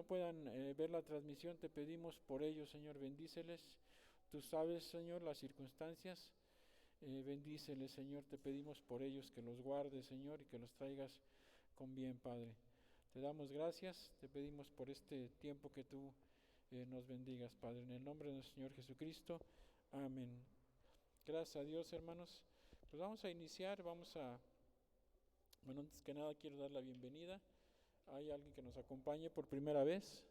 no puedan ver la transmisión, te pedimos por ellos, Señor, bendíceles. Tú sabes, Señor, las circunstancias. Bendíceles, Señor, te pedimos por ellos que los guardes, Señor, y que los traigas con bien, Padre. Te damos gracias, te pedimos por este tiempo que tú nos bendigas, Padre. En el nombre de nuestro Señor Jesucristo, amén. Gracias a Dios, hermanos. Pues vamos a iniciar, bueno, antes que nada quiero dar la bienvenida. ¿Hay alguien que nos acompañe por primera vez?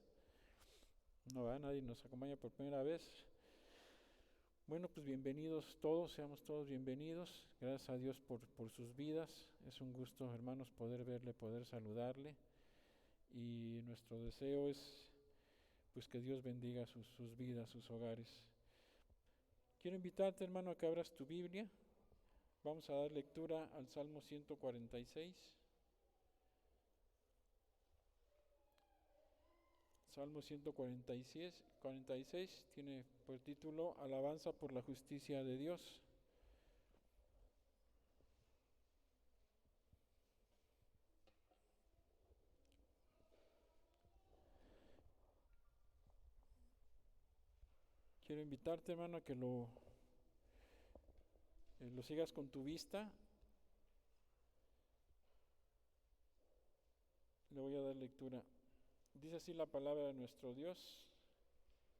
No, ¿verdad? Nadie nos acompaña por primera vez. Bueno, pues bienvenidos todos, seamos todos bienvenidos. Gracias a Dios por sus vidas. Es un gusto, hermanos, poder verle, poder saludarle. Y nuestro deseo es pues que Dios bendiga sus vidas, sus hogares. Quiero invitarte, hermano, a que abras tu Biblia. Vamos a dar lectura al Salmo 146. Salmo 146 tiene por título Alabanza por la justicia de Dios. Quiero invitarte, hermano, a que lo sigas con tu vista. Le voy a dar lectura. Dice así la palabra de nuestro Dios.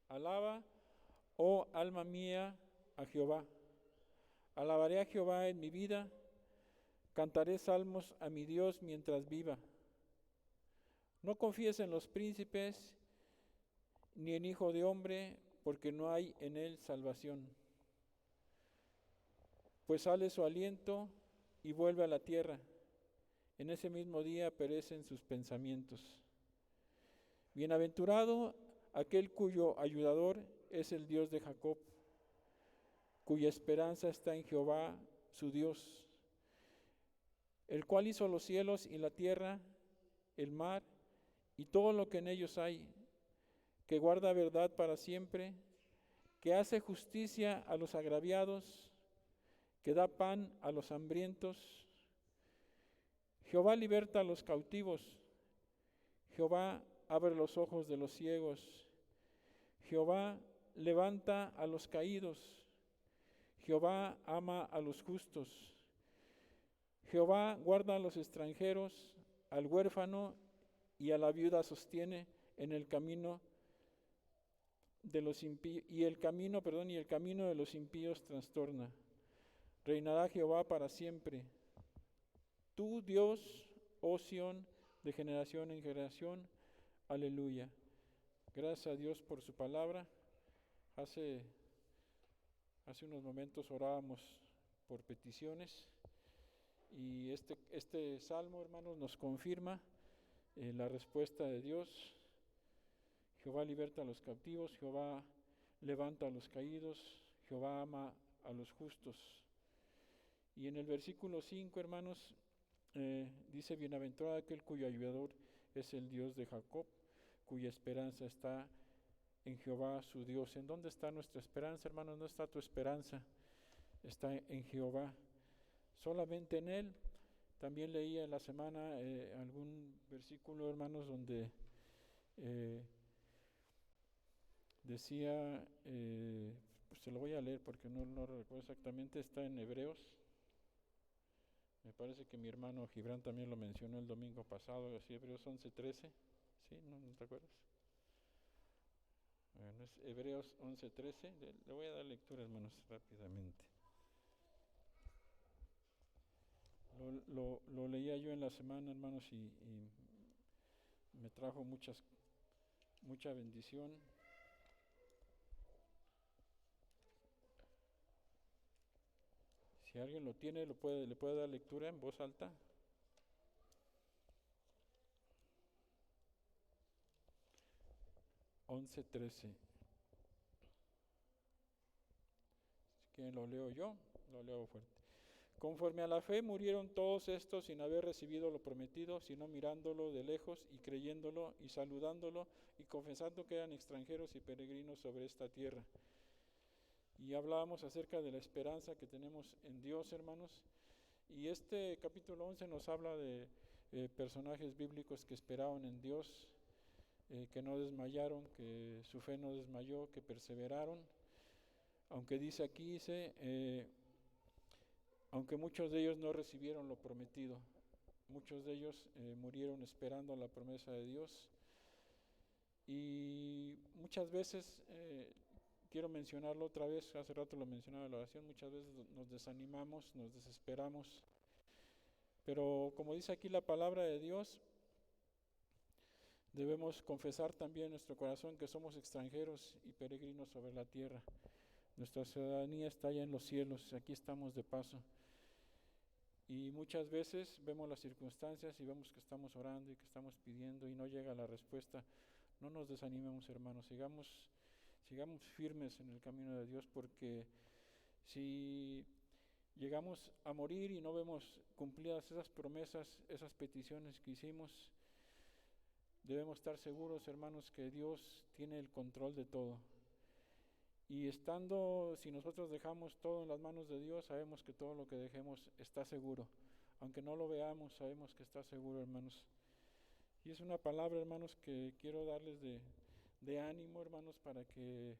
Alaba, oh alma mía, a Jehová. Alabaré a Jehová en mi vida. Cantaré salmos a mi Dios mientras viva. No confíes en los príncipes, ni en hijo de hombre, porque no hay en él salvación. Pues sale su aliento y vuelve a la tierra. En ese mismo día perecen sus pensamientos. Bienaventurado aquel cuyo ayudador es el Dios de Jacob, cuya esperanza está en Jehová, su Dios, el cual hizo los cielos y la tierra, el mar y todo lo que en ellos hay, que guarda verdad para siempre, que hace justicia a los agraviados, que da pan a los hambrientos. Jehová liberta a los cautivos, Jehová abre los ojos de los ciegos, Jehová levanta a los caídos, Jehová ama a los justos, Jehová guarda a los extranjeros, al huérfano y a la viuda sostiene en el camino de los impíos, y el camino de los impíos trastorna. Reinará Jehová para siempre. Tú, Dios, oh Sión, de generación en generación, aleluya. Gracias a Dios por su palabra. Hace unos momentos orábamos por peticiones y este salmo, hermanos, nos confirma la respuesta de Dios. Jehová liberta a los cautivos, Jehová levanta a los caídos, Jehová ama a los justos. Y en el versículo 5, hermanos, dice: bienaventurado aquel cuyo ayudador es el Dios de Jacob, cuya esperanza está en Jehová su Dios. ¿En dónde está nuestra esperanza, hermanos? No está tu esperanza, está en Jehová, solamente en Él. También leía en la semana algún versículo, hermanos, donde decía, pues se lo voy a leer porque no lo recuerdo exactamente, está en Hebreos. Me parece que mi hermano Gibran también lo mencionó el domingo pasado, así, Hebreos 11:13, ¿sí? ¿No te acuerdas? Bueno, es Hebreos 11:13, le voy a dar lectura, hermanos, rápidamente. Lo leía yo en la semana, hermanos, y me trajo mucha bendición. Si alguien lo tiene, le puede dar lectura en voz alta. Once 13. Si quieren lo leo yo, lo leo fuerte. Conforme a la fe murieron todos estos sin haber recibido lo prometido, sino mirándolo de lejos y creyéndolo y saludándolo y confesando que eran extranjeros y peregrinos sobre esta tierra. Y hablábamos acerca de la esperanza que tenemos en Dios, hermanos. Y este capítulo 11 nos habla de personajes bíblicos que esperaban en Dios. que no desmayaron, que su fe no desmayó, que perseveraron, aunque dice aquí, aunque muchos de ellos no recibieron lo prometido, muchos de ellos murieron esperando la promesa de Dios. Y muchas veces, quiero mencionarlo otra vez, hace rato lo mencionaba en la oración, muchas veces nos desanimamos, nos desesperamos, pero como dice aquí la palabra de Dios, debemos confesar también en nuestro corazón que somos extranjeros y peregrinos sobre la tierra. Nuestra ciudadanía está allá en los cielos, aquí estamos de paso. Y muchas veces vemos las circunstancias y vemos que estamos orando y que estamos pidiendo y no llega la respuesta. No nos desanimemos, hermanos, sigamos firmes en el camino de Dios, porque si llegamos a morir y no vemos cumplidas esas promesas, esas peticiones que hicimos, debemos estar seguros, hermanos, que Dios tiene el control de todo. Y si nosotros dejamos todo en las manos de Dios, sabemos que todo lo que dejemos está seguro. Aunque no lo veamos, sabemos que está seguro, hermanos. Y es una palabra, hermanos, que quiero darles de ánimo, hermanos, para que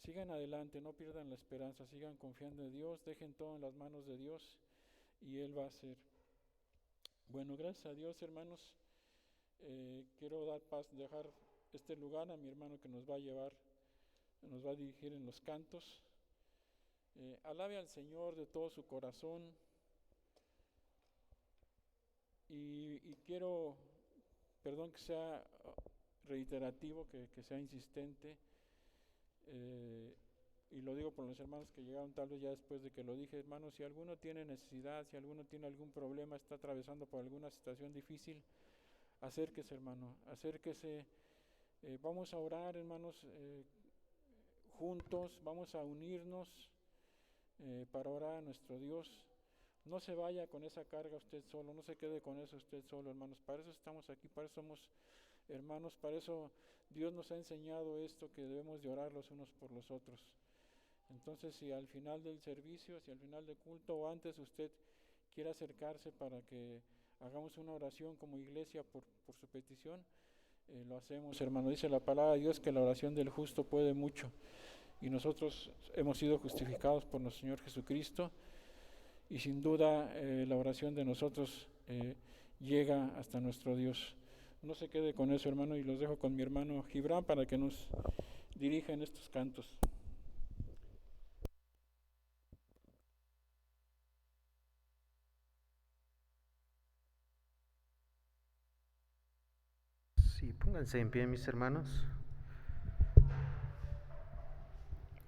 sigan adelante, no pierdan la esperanza, sigan confiando en Dios, dejen todo en las manos de Dios y Él va a hacer. Bueno, gracias a Dios, hermanos. Quiero dejar este lugar a mi hermano que nos va a dirigir en los cantos. Alabe al Señor de todo su corazón y quiero, perdón que sea reiterativo, que sea insistente, y lo digo por los hermanos que llegaron tal vez ya después de que lo dije. Hermanos, si alguno tiene necesidad, si alguno tiene algún problema, está atravesando por alguna situación difícil, acérquese, hermano, acérquese. Vamos a orar, hermanos, juntos, vamos a unirnos para orar a nuestro Dios. No se vaya con esa carga usted solo, no se quede con eso usted solo, hermanos. Para eso estamos aquí, para eso somos hermanos, para eso Dios nos ha enseñado esto, que debemos de orar los unos por los otros. Entonces, si al final del servicio, si al final del culto o antes usted quiere acercarse para que hagamos una oración como iglesia por su petición, lo hacemos, hermano. Dice la palabra de Dios que la oración del justo puede mucho, y nosotros hemos sido justificados por nuestro Señor Jesucristo, y sin duda la oración de nosotros llega hasta nuestro Dios. No se quede con eso, hermano, y los dejo con mi hermano Gibran para que nos dirija en estos cantos. Sí, pónganse en pie, mis hermanos.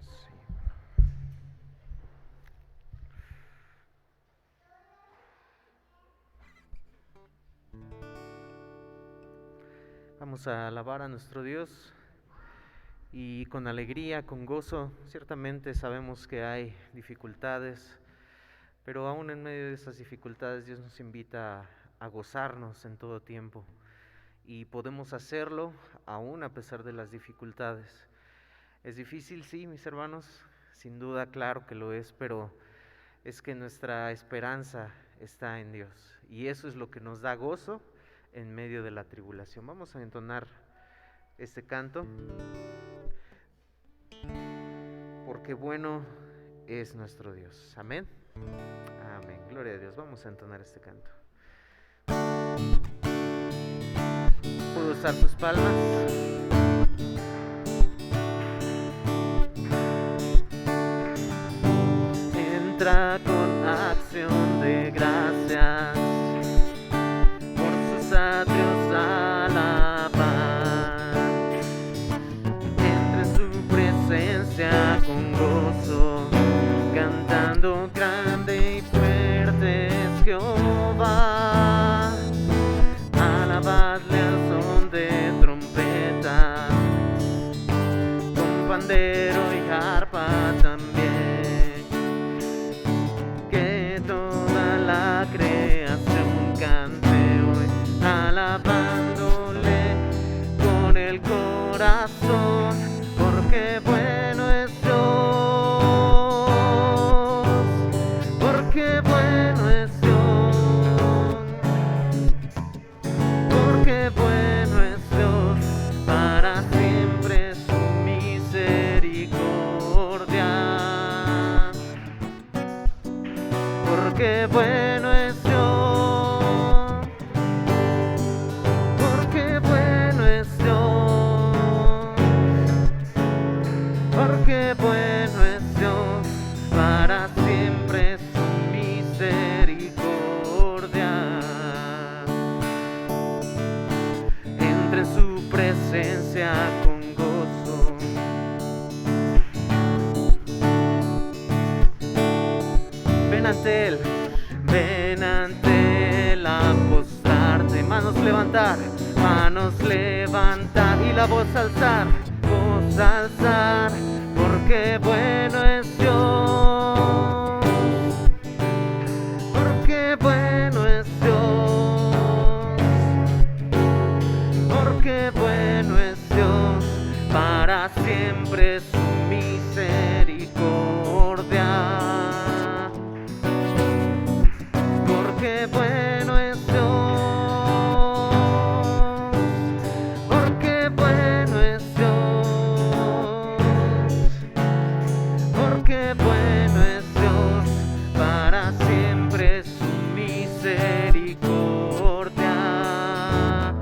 Sí. Vamos a alabar a nuestro Dios y con alegría, con gozo. Ciertamente sabemos que hay dificultades, pero aún en medio de esas dificultades Dios nos invita a gozarnos en todo tiempo. Y podemos hacerlo aún a pesar de las dificultades. Es difícil, sí, mis hermanos, sin duda, claro que lo es, pero es que nuestra esperanza está en Dios, y eso es lo que nos da gozo en medio de la tribulación. Vamos a entonar este canto, porque bueno es nuestro Dios. Amén. Amén. Gloria a Dios. Vamos a entonar este canto. ¿Puedo usar tus palmas? Entra con acción de gracias por sus atrios alabar. Entra en su presencia con gozo, cantando grande y fuerte es Jehová. Alabadle al son de trompeta, con pandero y arpa también. Que toda la creación cante hoy, alabándole con el corazón, porque bueno es Dios, porque bueno es Dios, porque bueno es Dios. presencia con gozo. Ven ante Él a postrarte, manos levantar y la voz alzar, porque bueno es Dios, porque bueno es Dios, porque bueno es Dios, para siempre su misericordia. Porque bueno es Dios, porque bueno es Dios, porque bueno es Dios, para siempre su misericordia.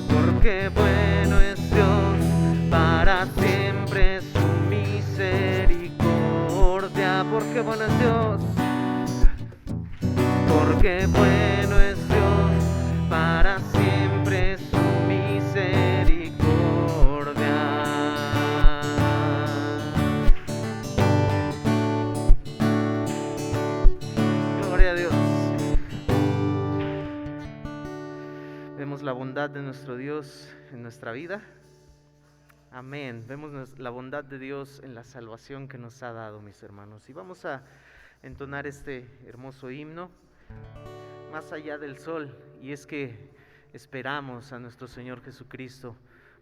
Porque bueno es Dios, para siempre su misericordia. Porque bueno es Dios. Porque bueno es Dios, para siempre su misericordia. Gloria a Dios. Vemos la bondad de nuestro Dios en nuestra vida. Amén. Vemos la bondad de Dios en la salvación que nos ha dado, mis hermanos. Y vamos a entonar este hermoso himno, Más allá del sol, y es que esperamos a nuestro Señor Jesucristo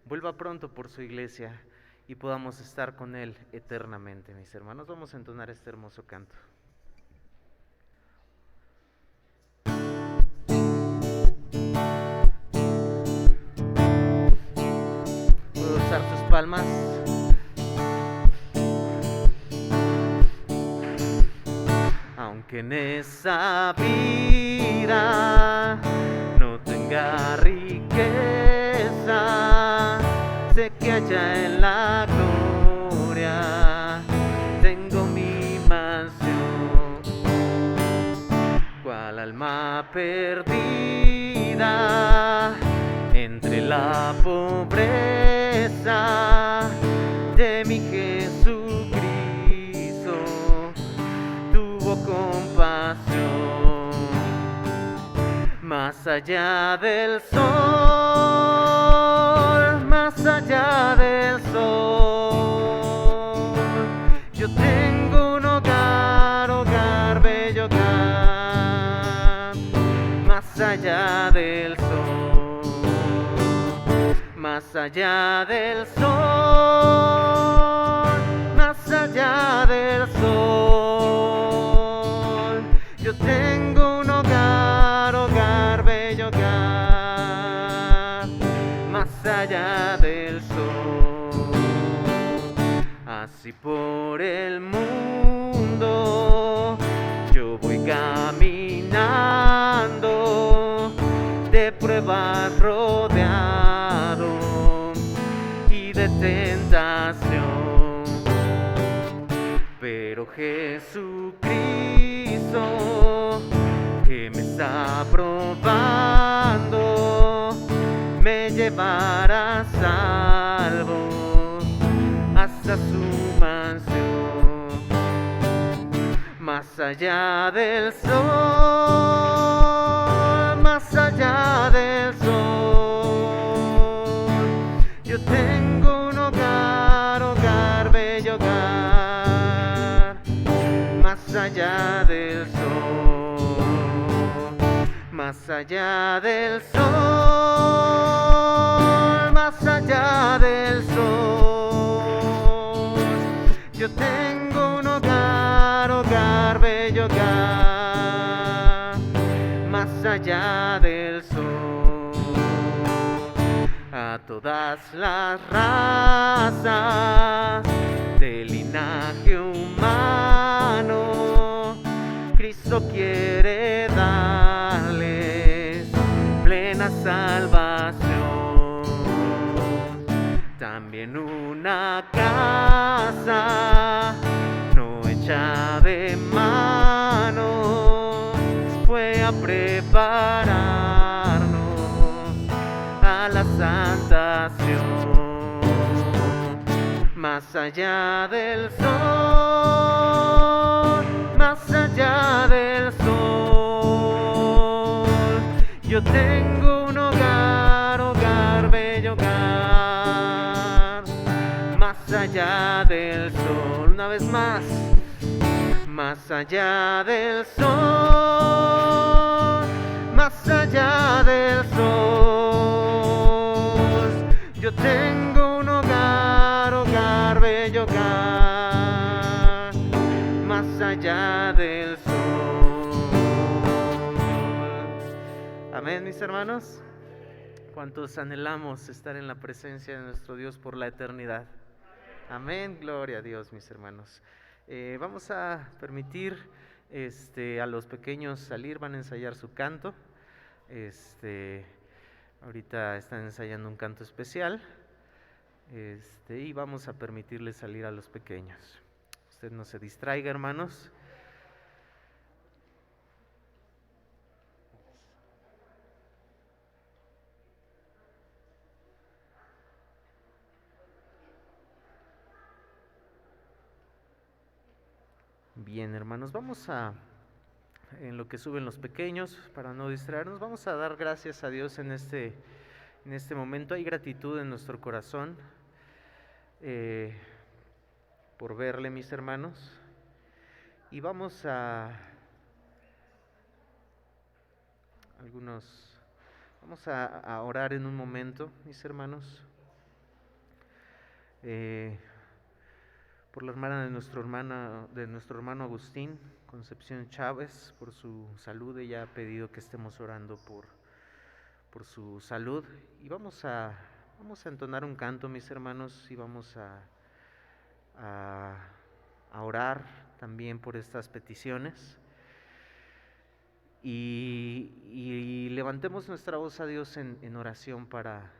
vuelva pronto por su iglesia y podamos estar con Él eternamente, mis hermanos. Vamos a entonar este hermoso canto. ¿Puedo usar tus palmas? Aunque en esa vida no tenga riqueza, sé que allá en la gloria tengo mi mansión. Cual alma perdida entre la pobreza de mi Jesucristo, compasión. Más allá del sol, más allá del sol, yo tengo un hogar, bello hogar. Más allá del sol, más allá del sol, más allá del sol, yo tengo un hogar, bello hogar, más allá del sol. Así por el mundo yo voy caminando, de pruebas rodeado y de tentación, pero Jesucristo, que me está probando, me llevará salvo hasta su mansión. Más allá del sol, más allá del sol, yo tengo un hogar, bello hogar. Más allá del sol, más allá del sol, más allá del sol, yo tengo un hogar, bello hogar. Más allá del sol, a todas las razas del linaje humano, Cristo quiere darles plena salvación. También una casa no hecha de mano fue a prepararnos a la salvación. santa Sión. Más allá del sol, más allá del sol, yo tengo un hogar, hogar, bello hogar. Más allá del sol, una vez más. Más allá del sol, más allá del sol, yo tengo un hogar, hogar, bello hogar, más allá del sol. Amén, mis hermanos. ¿Cuántos anhelamos estar en la presencia de nuestro Dios por la eternidad? Amén, gloria a Dios, mis hermanos. Vamos a permitir a los pequeños salir, van a ensayar su canto. Ahorita están ensayando un canto especial. Y vamos a permitirles salir a los pequeños. Usted no se distraiga, hermanos. Bien, hermanos, en lo que suben los pequeños, para no distraernos, vamos a dar gracias a Dios en este momento. Hay gratitud en nuestro corazón por verle, mis hermanos, y vamos a orar en un momento, mis hermanos, por la hermana de nuestro hermano Agustín Concepción Chávez, por su salud. Ella ha pedido que estemos orando por su salud, y vamos a entonar un canto, mis hermanos, y vamos a orar también por estas peticiones, y levantemos nuestra voz a Dios en oración para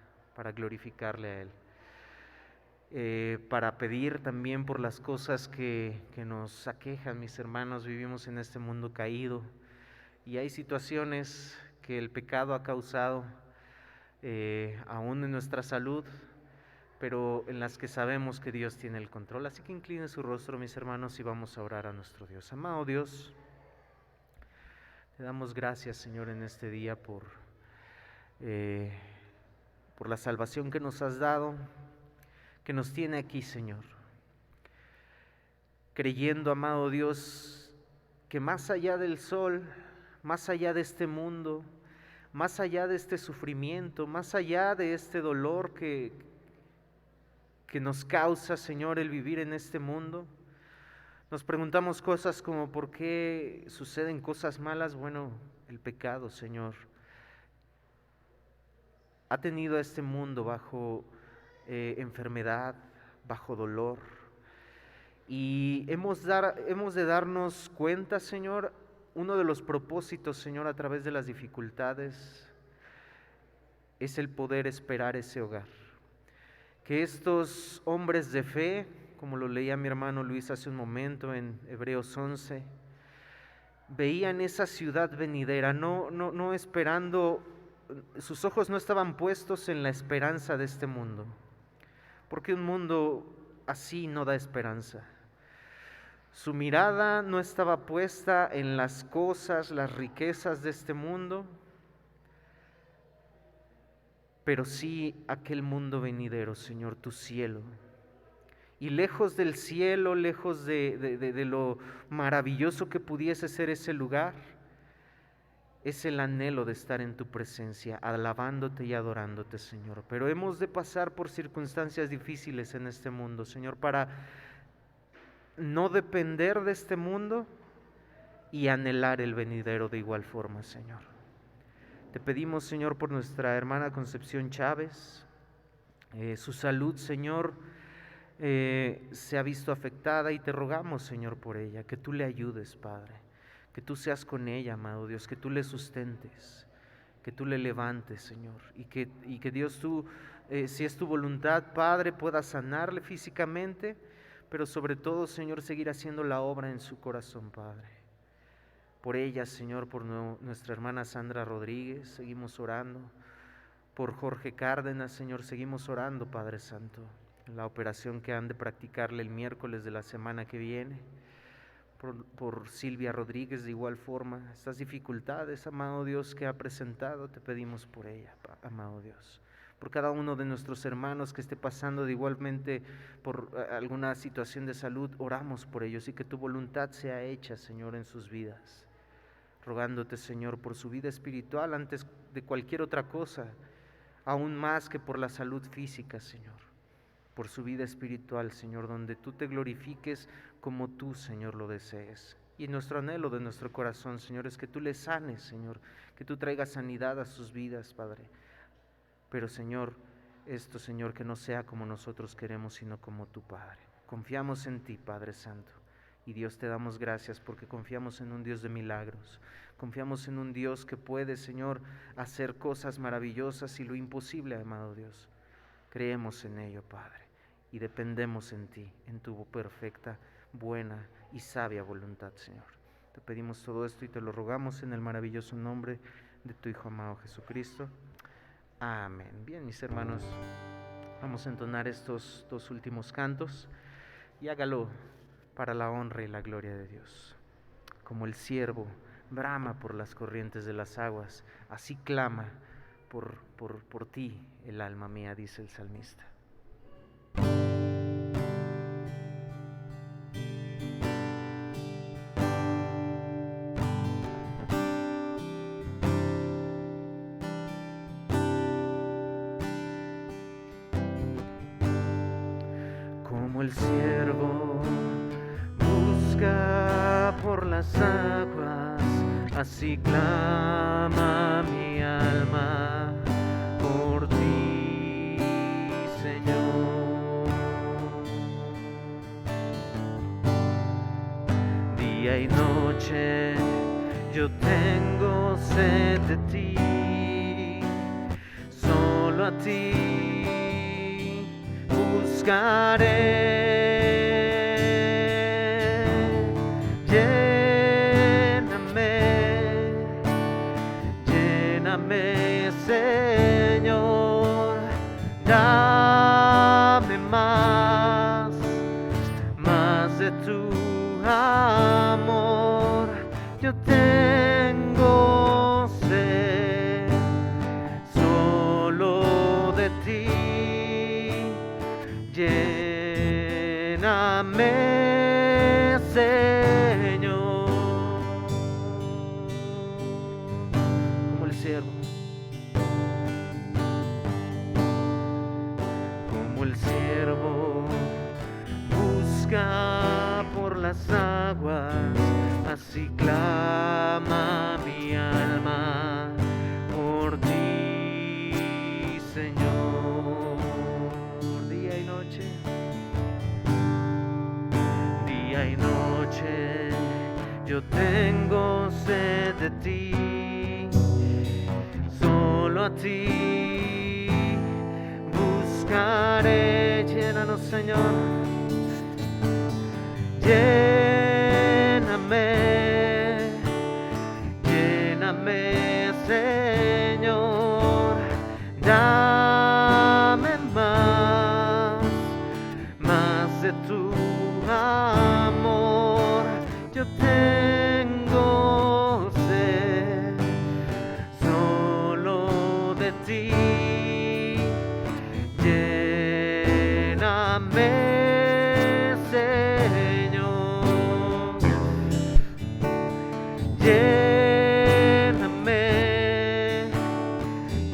glorificarle a Él. Para pedir también por las cosas que nos aquejan, mis hermanos. Vivimos en este mundo caído y hay situaciones que el pecado ha causado aún en nuestra salud, pero en las que sabemos que Dios tiene el control. Así que incline su rostro, mis hermanos, y vamos a orar a nuestro Dios. Amado Dios, te damos gracias, Señor, en este día por la salvación que nos has dado, que nos tiene aquí, Señor, creyendo, amado Dios, que más allá del sol, más allá de este mundo, más allá de este sufrimiento, más allá de este dolor que nos causa, Señor, el vivir en este mundo, nos preguntamos cosas como ¿por qué suceden cosas malas? Bueno, el pecado, Señor, ha tenido a este mundo bajo enfermedad, bajo dolor, y hemos de darnos cuenta, Señor, uno de los propósitos, Señor, a través de las dificultades es el poder esperar ese hogar. Que estos hombres de fe, como lo leía mi hermano Luis hace un momento en Hebreos 11, veían esa ciudad venidera, no esperando, sus ojos no estaban puestos en la esperanza de este mundo, porque un mundo así no da esperanza. Su mirada no estaba puesta en las cosas, las riquezas de este mundo, pero sí aquel mundo venidero, Señor, tu cielo. Y lejos del cielo, lejos de lo maravilloso que pudiese ser ese lugar, es el anhelo de estar en tu presencia, alabándote y adorándote, Señor. Pero hemos de pasar por circunstancias difíciles en este mundo, Señor, para no depender de este mundo y anhelar el venidero de igual forma, Señor. Te pedimos, Señor, por nuestra hermana Concepción Chávez, su salud, Señor, se ha visto afectada, y te rogamos, Señor, por ella, que tú le ayudes, Padre. Que tú seas con ella, amado Dios, que tú le sustentes, que tú le levantes, Señor, y que Dios, tú, si es tu voluntad, Padre, puedas sanarle físicamente, pero sobre todo, Señor, seguir haciendo la obra en su corazón, Padre. Por ella, Señor, por nuestra hermana Sandra Rodríguez, seguimos orando Por Jorge Cárdenas, Señor, seguimos orando, Padre Santo, en la operación que han de practicarle el miércoles de la semana que viene. Por Silvia Rodríguez de igual forma, estas dificultades, amado Dios, que ha presentado, te pedimos por ella, amado Dios. Por cada uno de nuestros hermanos que esté pasando de igualmente por alguna situación de salud, oramos por ellos y que tu voluntad sea hecha, Señor, en sus vidas. Rogándote, Señor, por su vida espiritual antes de cualquier otra cosa, aún más que por la salud física, Señor. Por su vida espiritual, Señor, donde tú te glorifiques como tú, Señor, lo desees. Y nuestro anhelo de nuestro corazón, Señor, es que tú les sanes, Señor, que tú traigas sanidad a sus vidas, Padre. Pero, Señor, esto, Señor, que no sea como nosotros queremos, sino como tu Padre. Confiamos en ti, Padre Santo. Y Dios, te damos gracias porque confiamos en un Dios de milagros. Confiamos en un Dios que puede, Señor, hacer cosas maravillosas y lo imposible, amado Dios. Creemos en ello, Padre, y dependemos en ti, en tu perfecta, buena y sabia voluntad, Señor. Te pedimos todo esto y te lo rogamos en el maravilloso nombre de tu Hijo amado Jesucristo. Amén. Bien, mis hermanos, vamos a entonar estos dos últimos cantos y hágalo para la honra y la gloria de Dios. Como el ciervo brama por las corrientes de las aguas, así clama por ti el alma mía, dice el salmista. Como el ciervo busca por las aguas, así clama mi alma por ti, Señor. Día y noche yo tengo sed de ti, solo a ti buscaré. Lléname, Señor, dame más de tu amor. Yo tengo sed solo de ti. Lléname, Señor. Como el ciervo, busca por las aguas, así clama mi alma por ti, Señor. Día y noche yo tengo sed de ti, solo a ti buscaré. Llénanos, Señor, lléname, Señor, dame más de tu amor. Yo tengo sed solo de ti. Lléname, Señor,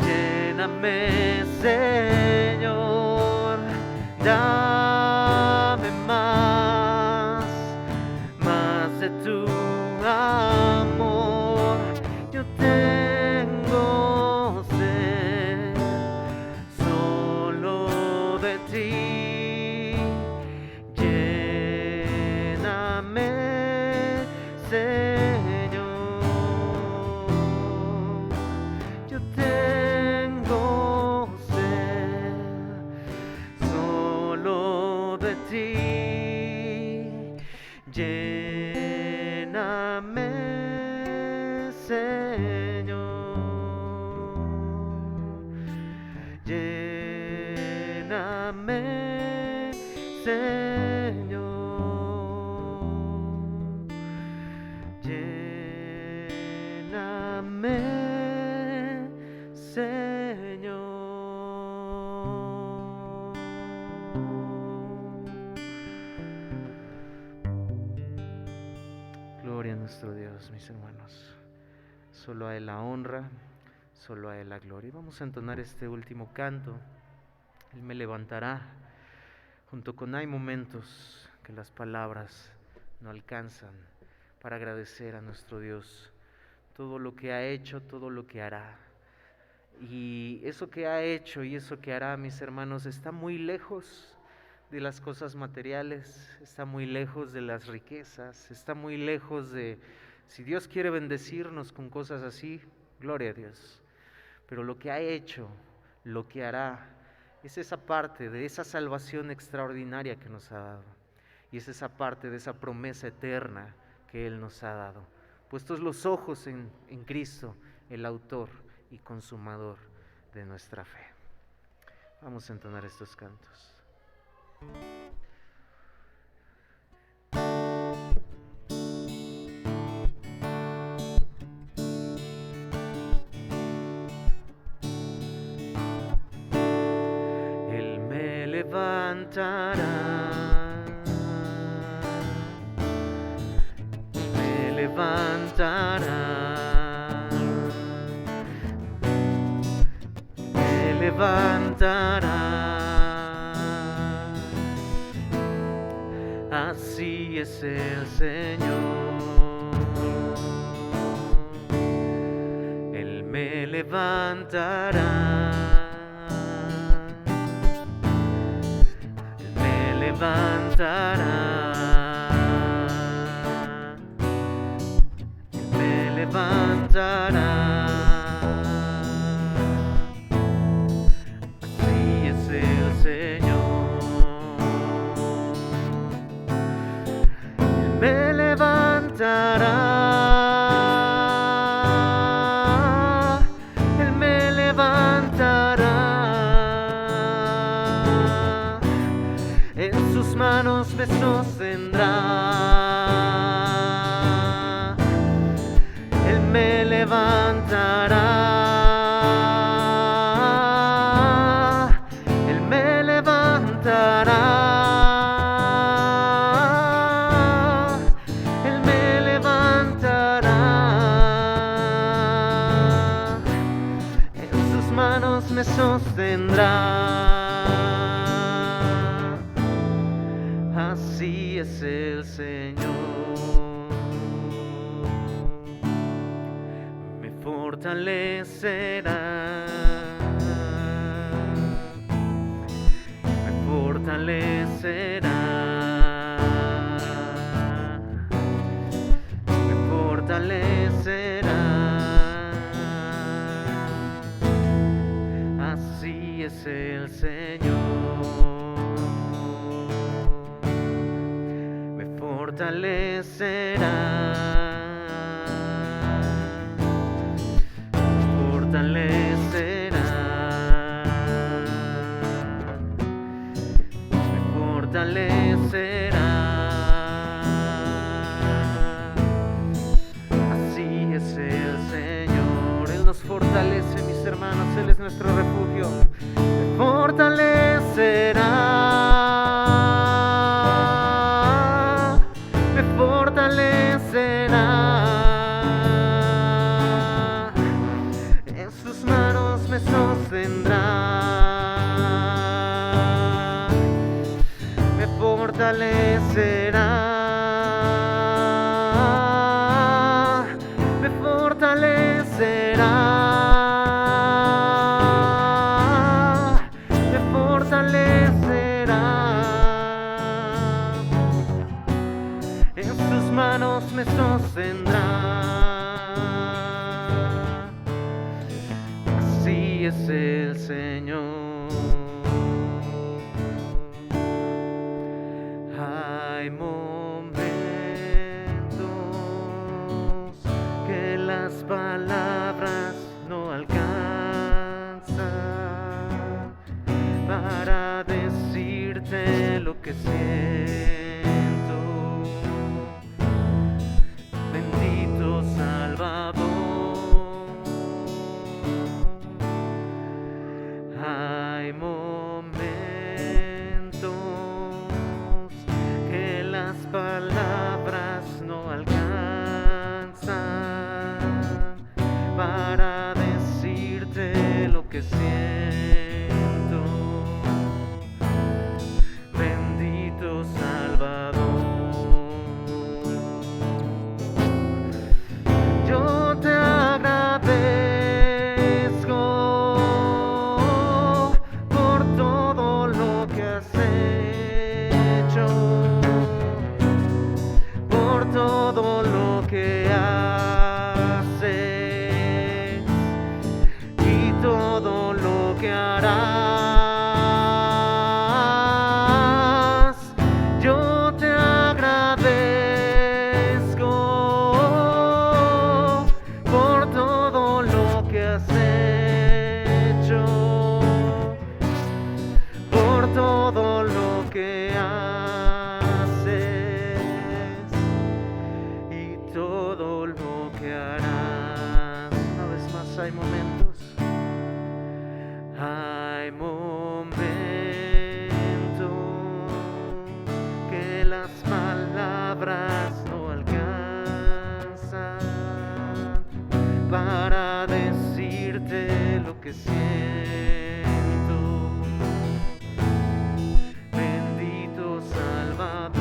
lléname, Señor, dame más de tu amor. Yo tengo sed solo de ti. Lléname, Señor, yo tengo sed solo de ti. Lléname, Señor, lléname, Señor, lléname, Señor. Gloria a nuestro Dios, mis hermanos. Solo a Él la honra, solo a Él la gloria. Y vamos a entonar este último canto. Él me levantará. Junto con hay momentos que las palabras no alcanzan para agradecer a nuestro Dios todo lo que ha hecho, todo lo que hará. Y eso que ha hecho y eso que hará, mis hermanos, está muy lejos de las cosas materiales, está muy lejos de las riquezas, está muy lejos de... Si Dios quiere bendecirnos con cosas así, gloria a Dios. Pero lo que ha hecho, lo que hará, es esa parte de esa salvación extraordinaria que nos ha dado. Y es esa parte de esa promesa eterna que Él nos ha dado. Puestos los ojos en Cristo, el autor y consumador de nuestra fe. Vamos a entonar estos cantos. Él me levantará, me levantará, me levantará. Así es el Señor. Él me levantará, Él me levantará, Él me levantará. Así es el Señor. Él me levantará, Él me levantará, en sus manos me sostendrá. Él me levantará, Él me levantará. Me sostendrá. Así es el Señor. Me fortalecerá, me fortalecerá, me fortalecerá. Así es el Señor. Me fortalecerá, me fortalecerá, me fortalecerá. Así es el Señor. Él nos fortalece, mis hermanos. Él es nuestro refugio. Me fortalecerá, me fortalecerá. En sus manos me sostendrá. Me fortalecerá, me fortalecerá. Me sostendrá. Así es el Señor. Hay momentos que las palabras no alcanzan para decirte lo que siento. Bendito Salvador. Hay momentos que las palabras no alcanzan para decirte lo que siento. Bendito Salvador. Yo te agradezco por todo lo que has hecho, por todo lo que haces y todo lo que harás. Yo te agradezco por todo lo que has hecho, por todo lo que haces y todo lo que harás. Una vez más, hay momentos que las palabras no alcanzan para decirte lo que siento. Bendito Salvador.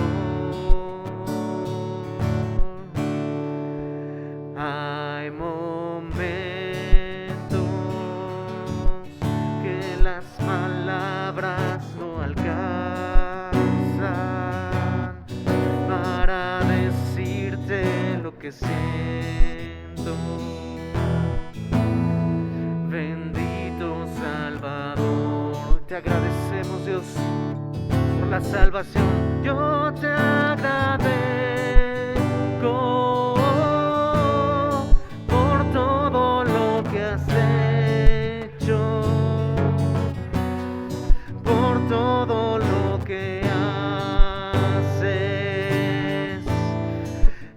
Hay momentos que las palabras no alcanzan para decirte lo que siento. Bendito Salvador. Te agradecemos, Dios, por la salvación. Yo te agradezco por todo lo que has hecho, por todo lo que haces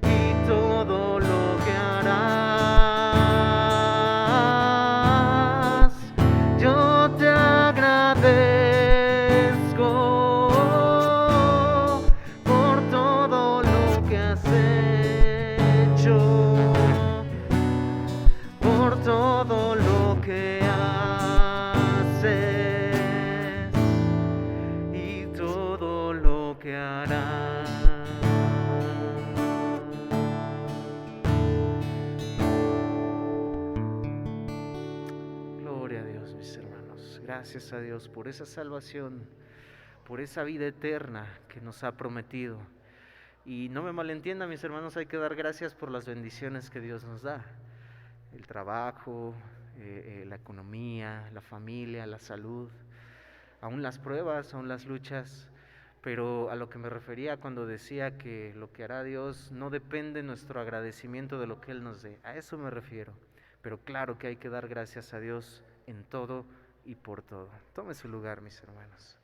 y todo lo que harás. Yo te agradezco por todo lo que has hecho, por todo lo que haces y todo lo que harás. Gloria a Dios, mis hermanos. Gracias a Dios por esa salvación, por esa vida eterna que nos ha prometido. Y no me malentiendan, mis hermanos, hay que dar gracias por las bendiciones que Dios nos da. El trabajo, la economía, la familia, la salud, aún las pruebas, aún las luchas. Pero a lo que me refería cuando decía que lo que hará Dios no depende nuestro agradecimiento de lo que Él nos dé. A eso me refiero. Pero claro que hay que dar gracias a Dios en todo y por todo. Tome su lugar, mis hermanos.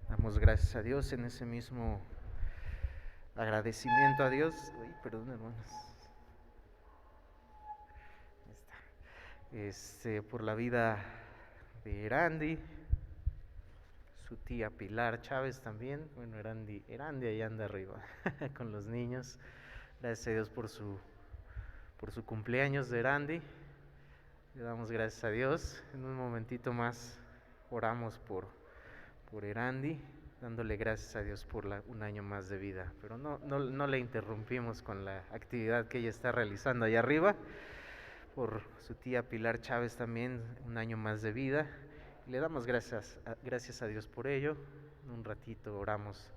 Damos gracias a Dios en ese mismo agradecimiento a Dios. Uy, perdón, hermanos. Ahí está. Por la vida de Erandi, su tía Pilar Chávez también. Bueno, Erandi ahí anda arriba con los niños. Gracias a Dios por su cumpleaños de Erandi. Le damos gracias a Dios. En un momentito más oramos por Erandi, dándole gracias a Dios por un año más de vida. Pero no le interrumpimos con la actividad que ella está realizando allá arriba. Por su tía Pilar Chávez también, un año más de vida. Le damos gracias a Dios por ello. Un ratito oramos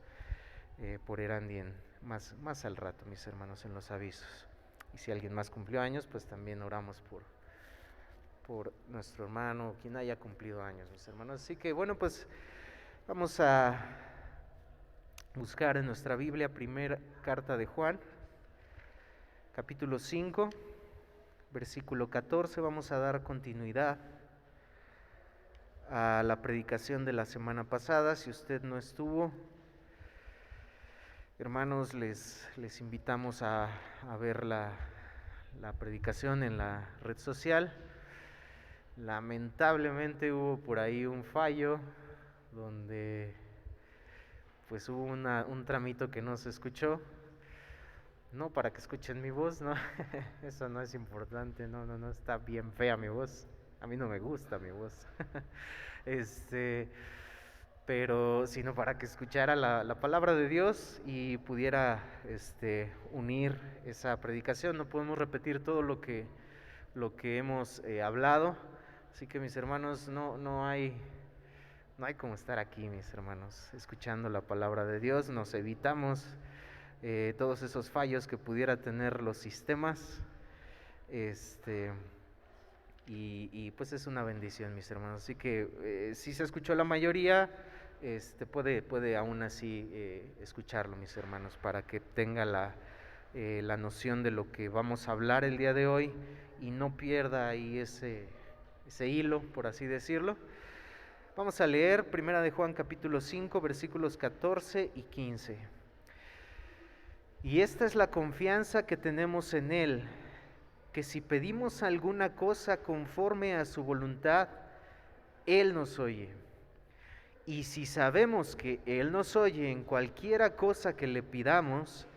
por Erandi más al rato, mis hermanos, en los avisos. Y si alguien más cumplió años, pues también oramos por nuestro hermano, quien haya cumplido años, mis hermanos. Así que bueno, pues vamos a buscar en nuestra Biblia, primera carta de Juan, capítulo 5, versículo 14. Vamos a dar continuidad a la predicación de la semana pasada. Si usted no estuvo, hermanos, les invitamos a ver la predicación en la red social. Lamentablemente hubo por ahí un fallo donde pues hubo un tramito que no se escuchó. No para que escuchen mi voz, no, eso no es importante, no, está bien fea mi voz. A mí no me gusta mi voz. Pero sino para que escuchara la palabra de Dios y pudiera unir esa predicación. No podemos repetir todo lo que hemos hablado, así que mis hermanos, no hay como estar aquí, mis hermanos, escuchando la palabra de Dios. Nos evitamos todos esos fallos que pudiera tener los sistemas, y pues es una bendición, mis hermanos. Así que si se escuchó la mayoría, puede aún así escucharlo, mis hermanos, para que tenga la noción de lo que vamos a hablar el día de hoy y no pierda ahí ese hilo, por así decirlo. Vamos a leer primera de Juan capítulo 5, versículos 14 y 15. Y esta es la confianza que tenemos en Él, que si pedimos alguna cosa conforme a su voluntad, Él nos oye. Y si sabemos que Él nos oye en cualquiera cosa que le pidamos,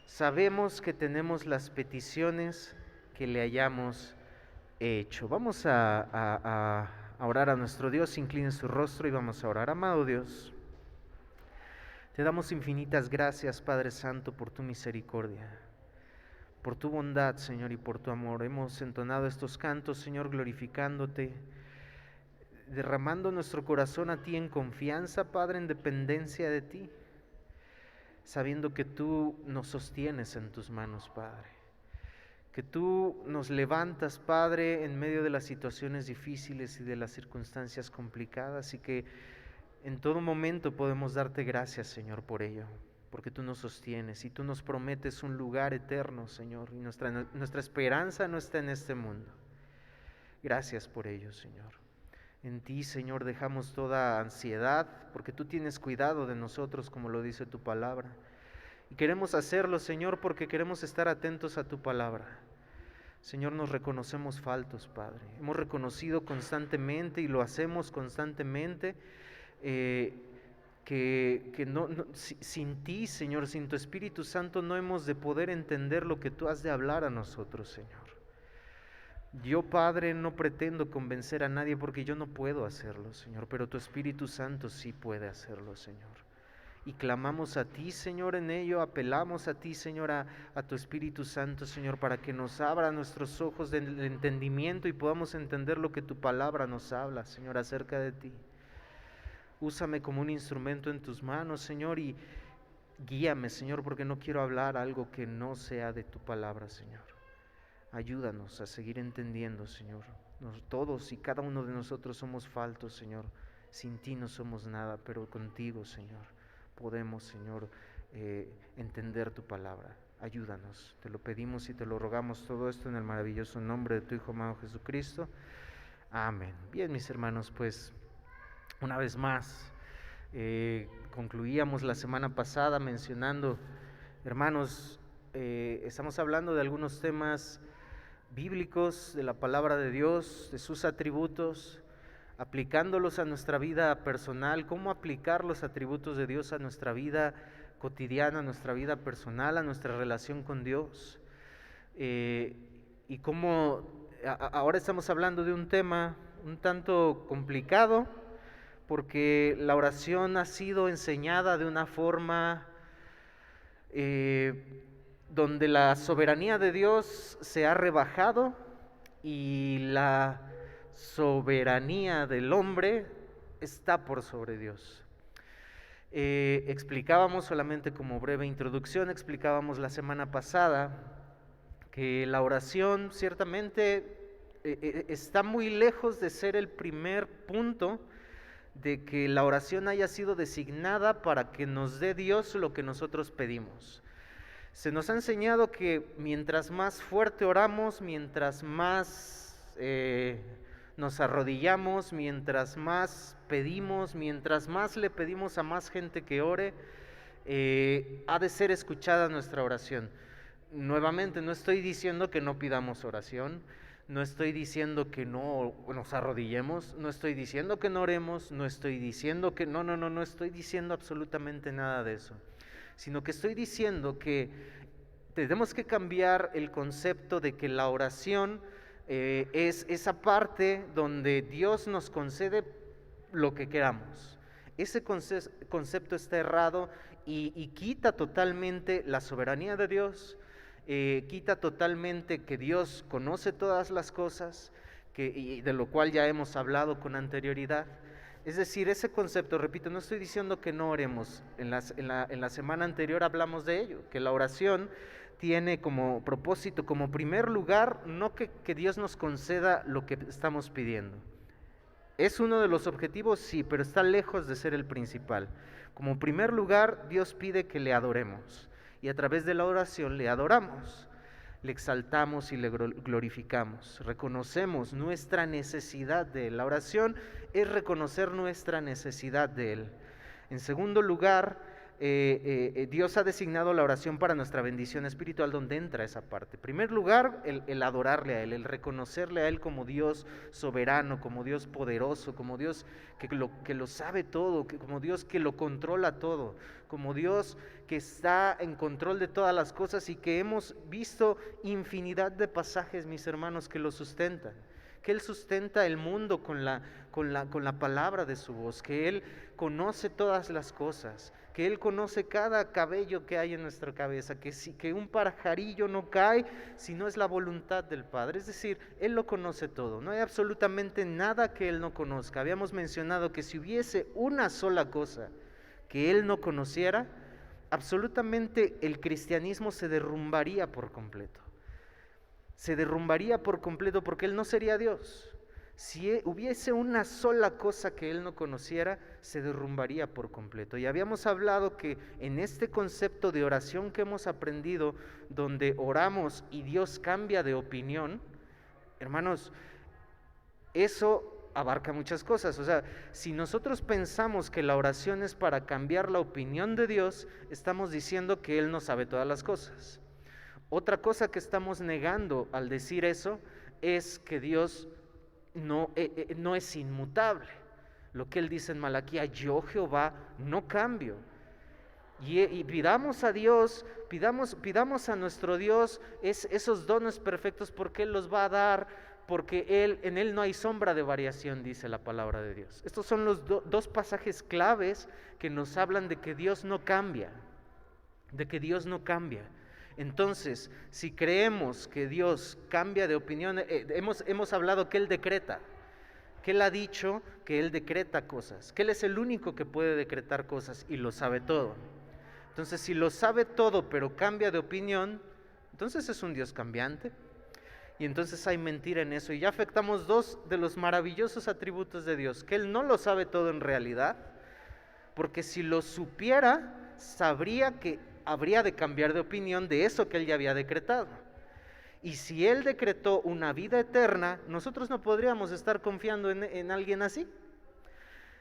sabemos que tenemos las peticiones que le hayamos hecho. Vamos a orar a nuestro Dios. Incline su rostro y vamos a orar. Amado Dios, te damos infinitas gracias, Padre Santo, por tu misericordia, por tu bondad, Señor, y por tu amor. Hemos entonado estos cantos, Señor, glorificándote, derramando nuestro corazón a ti en confianza, Padre, en dependencia de ti, sabiendo que tú nos sostienes en tus manos, Padre, que tú nos levantas, Padre, en medio de las situaciones difíciles y de las circunstancias complicadas, y que en todo momento podemos darte gracias, Señor, por ello, porque tú nos sostienes y tú nos prometes un lugar eterno, Señor, y nuestra esperanza no está en este mundo. Gracias por ello, Señor. En ti, Señor, dejamos toda ansiedad, porque tú tienes cuidado de nosotros, como lo dice tu palabra. Y queremos hacerlo, Señor, porque queremos estar atentos a tu palabra. Señor, nos reconocemos faltos, Padre. Hemos reconocido constantemente y lo hacemos constantemente, sin ti, Señor, sin tu Espíritu Santo, no hemos de poder entender lo que tú has de hablar a nosotros, Señor. Yo, Padre, no pretendo convencer a nadie porque yo no puedo hacerlo, Señor, pero tu Espíritu Santo sí puede hacerlo, Señor. Y clamamos a ti, Señor, en ello, apelamos a ti, Señor, a tu Espíritu Santo, Señor, para que nos abra nuestros ojos del entendimiento y podamos entender lo que tu palabra nos habla, Señor, acerca de ti. Úsame como un instrumento en tus manos, Señor, y guíame, Señor, porque no quiero hablar algo que no sea de tu palabra, Señor. Ayúdanos a seguir entendiendo, Señor. Todos y cada uno de nosotros somos faltos, Señor. Sin ti no somos nada, pero contigo, Señor, podemos, Señor, entender tu palabra. Ayúdanos, te lo pedimos y te lo rogamos todo esto en el maravilloso nombre de tu Hijo amado Jesucristo. Amén. Bien, mis hermanos, pues una vez más concluíamos la semana pasada mencionando, hermanos, estamos hablando de algunos temas bíblicos de la palabra de Dios, de sus atributos, aplicándolos a nuestra vida personal, cómo aplicar los atributos de Dios a nuestra vida cotidiana, a nuestra vida personal, a nuestra relación con Dios, y cómo ahora estamos hablando de un tema un tanto complicado, porque la oración ha sido enseñada de una forma donde la soberanía de Dios se ha rebajado y la soberanía del hombre está por sobre Dios. Explicábamos solamente como breve introducción, explicábamos la semana pasada que la oración ciertamente está muy lejos de ser el primer punto de que la oración haya sido designada para que nos dé Dios lo que nosotros pedimos. Se nos ha enseñado que mientras más fuerte oramos, mientras más nos arrodillamos, mientras más pedimos, mientras más le pedimos a más gente que ore, ha de ser escuchada nuestra oración. Nuevamente, no estoy diciendo que no pidamos oración, no estoy diciendo que no nos arrodillemos, no estoy diciendo que no oremos, no estoy diciendo que no estoy diciendo absolutamente nada de eso, sino que estoy diciendo que tenemos que cambiar el concepto de que la oración es esa parte donde Dios nos concede lo que queramos. Ese concepto está errado y quita totalmente la soberanía de Dios, quita totalmente que Dios conoce todas las cosas, y de lo cual ya hemos hablado con anterioridad. Es decir, ese concepto, repito, no estoy diciendo que no oremos, en la semana anterior hablamos de ello, que la oración tiene como propósito, como primer lugar, no que Dios nos conceda lo que estamos pidiendo. ¿Es uno de los objetivos? Sí, pero está lejos de ser el principal. Como primer lugar, Dios pide que le adoremos, y a través de la oración le adoramos, le exaltamos y le glorificamos, reconocemos nuestra necesidad de Él. La oración es reconocer nuestra necesidad de Él. En segundo lugar, Dios ha designado la oración para nuestra bendición espiritual, donde entra esa parte. En primer lugar, el adorarle a Él, el reconocerle a Él como Dios soberano, como Dios poderoso, como Dios que lo sabe todo, como Dios que lo controla todo, como Dios que está en control de todas las cosas, y que hemos visto infinidad de pasajes, mis hermanos, que lo sustentan. Que Él sustenta el mundo con la palabra de su voz, que Él conoce todas las cosas, que Él conoce cada cabello que hay en nuestra cabeza, que un pajarillo no cae si no es la voluntad del Padre. Es decir, Él lo conoce todo, no hay absolutamente nada que Él no conozca. Habíamos mencionado que si hubiese una sola cosa que Él no conociera, absolutamente el cristianismo se derrumbaría por completo. Se derrumbaría por completo, porque Él no sería Dios. Si hubiese una sola cosa que Él no conociera, se derrumbaría por completo. Y habíamos hablado que en este concepto de oración que hemos aprendido, donde oramos y Dios cambia de opinión, hermanos, eso abarca muchas cosas. O sea, si nosotros pensamos que la oración es para cambiar la opinión de Dios, estamos diciendo que Él no sabe todas las cosas. Otra cosa que estamos negando al decir eso es que Dios no es inmutable. Lo que Él dice en Malaquía: yo Jehová no cambio. Y pidamos a Dios, pidamos a nuestro Dios esos dones perfectos, porque Él los va a dar, porque en Él no hay sombra de variación, dice la palabra de Dios. Estos son los dos pasajes claves que nos hablan de que Dios no cambia, de que Dios no cambia. Entonces, si creemos que Dios cambia de opinión, hemos hablado que Él decreta, que Él ha dicho que Él decreta cosas, que Él es el único que puede decretar cosas y lo sabe todo. Entonces, si lo sabe todo pero cambia de opinión, entonces es un Dios cambiante. Y entonces hay mentira en eso, y ya afectamos dos de los maravillosos atributos de Dios: que Él no lo sabe todo en realidad, porque si lo supiera, sabría que habría de cambiar de opinión de eso que Él ya había decretado. Y si Él decretó una vida eterna, nosotros no podríamos estar confiando en alguien así.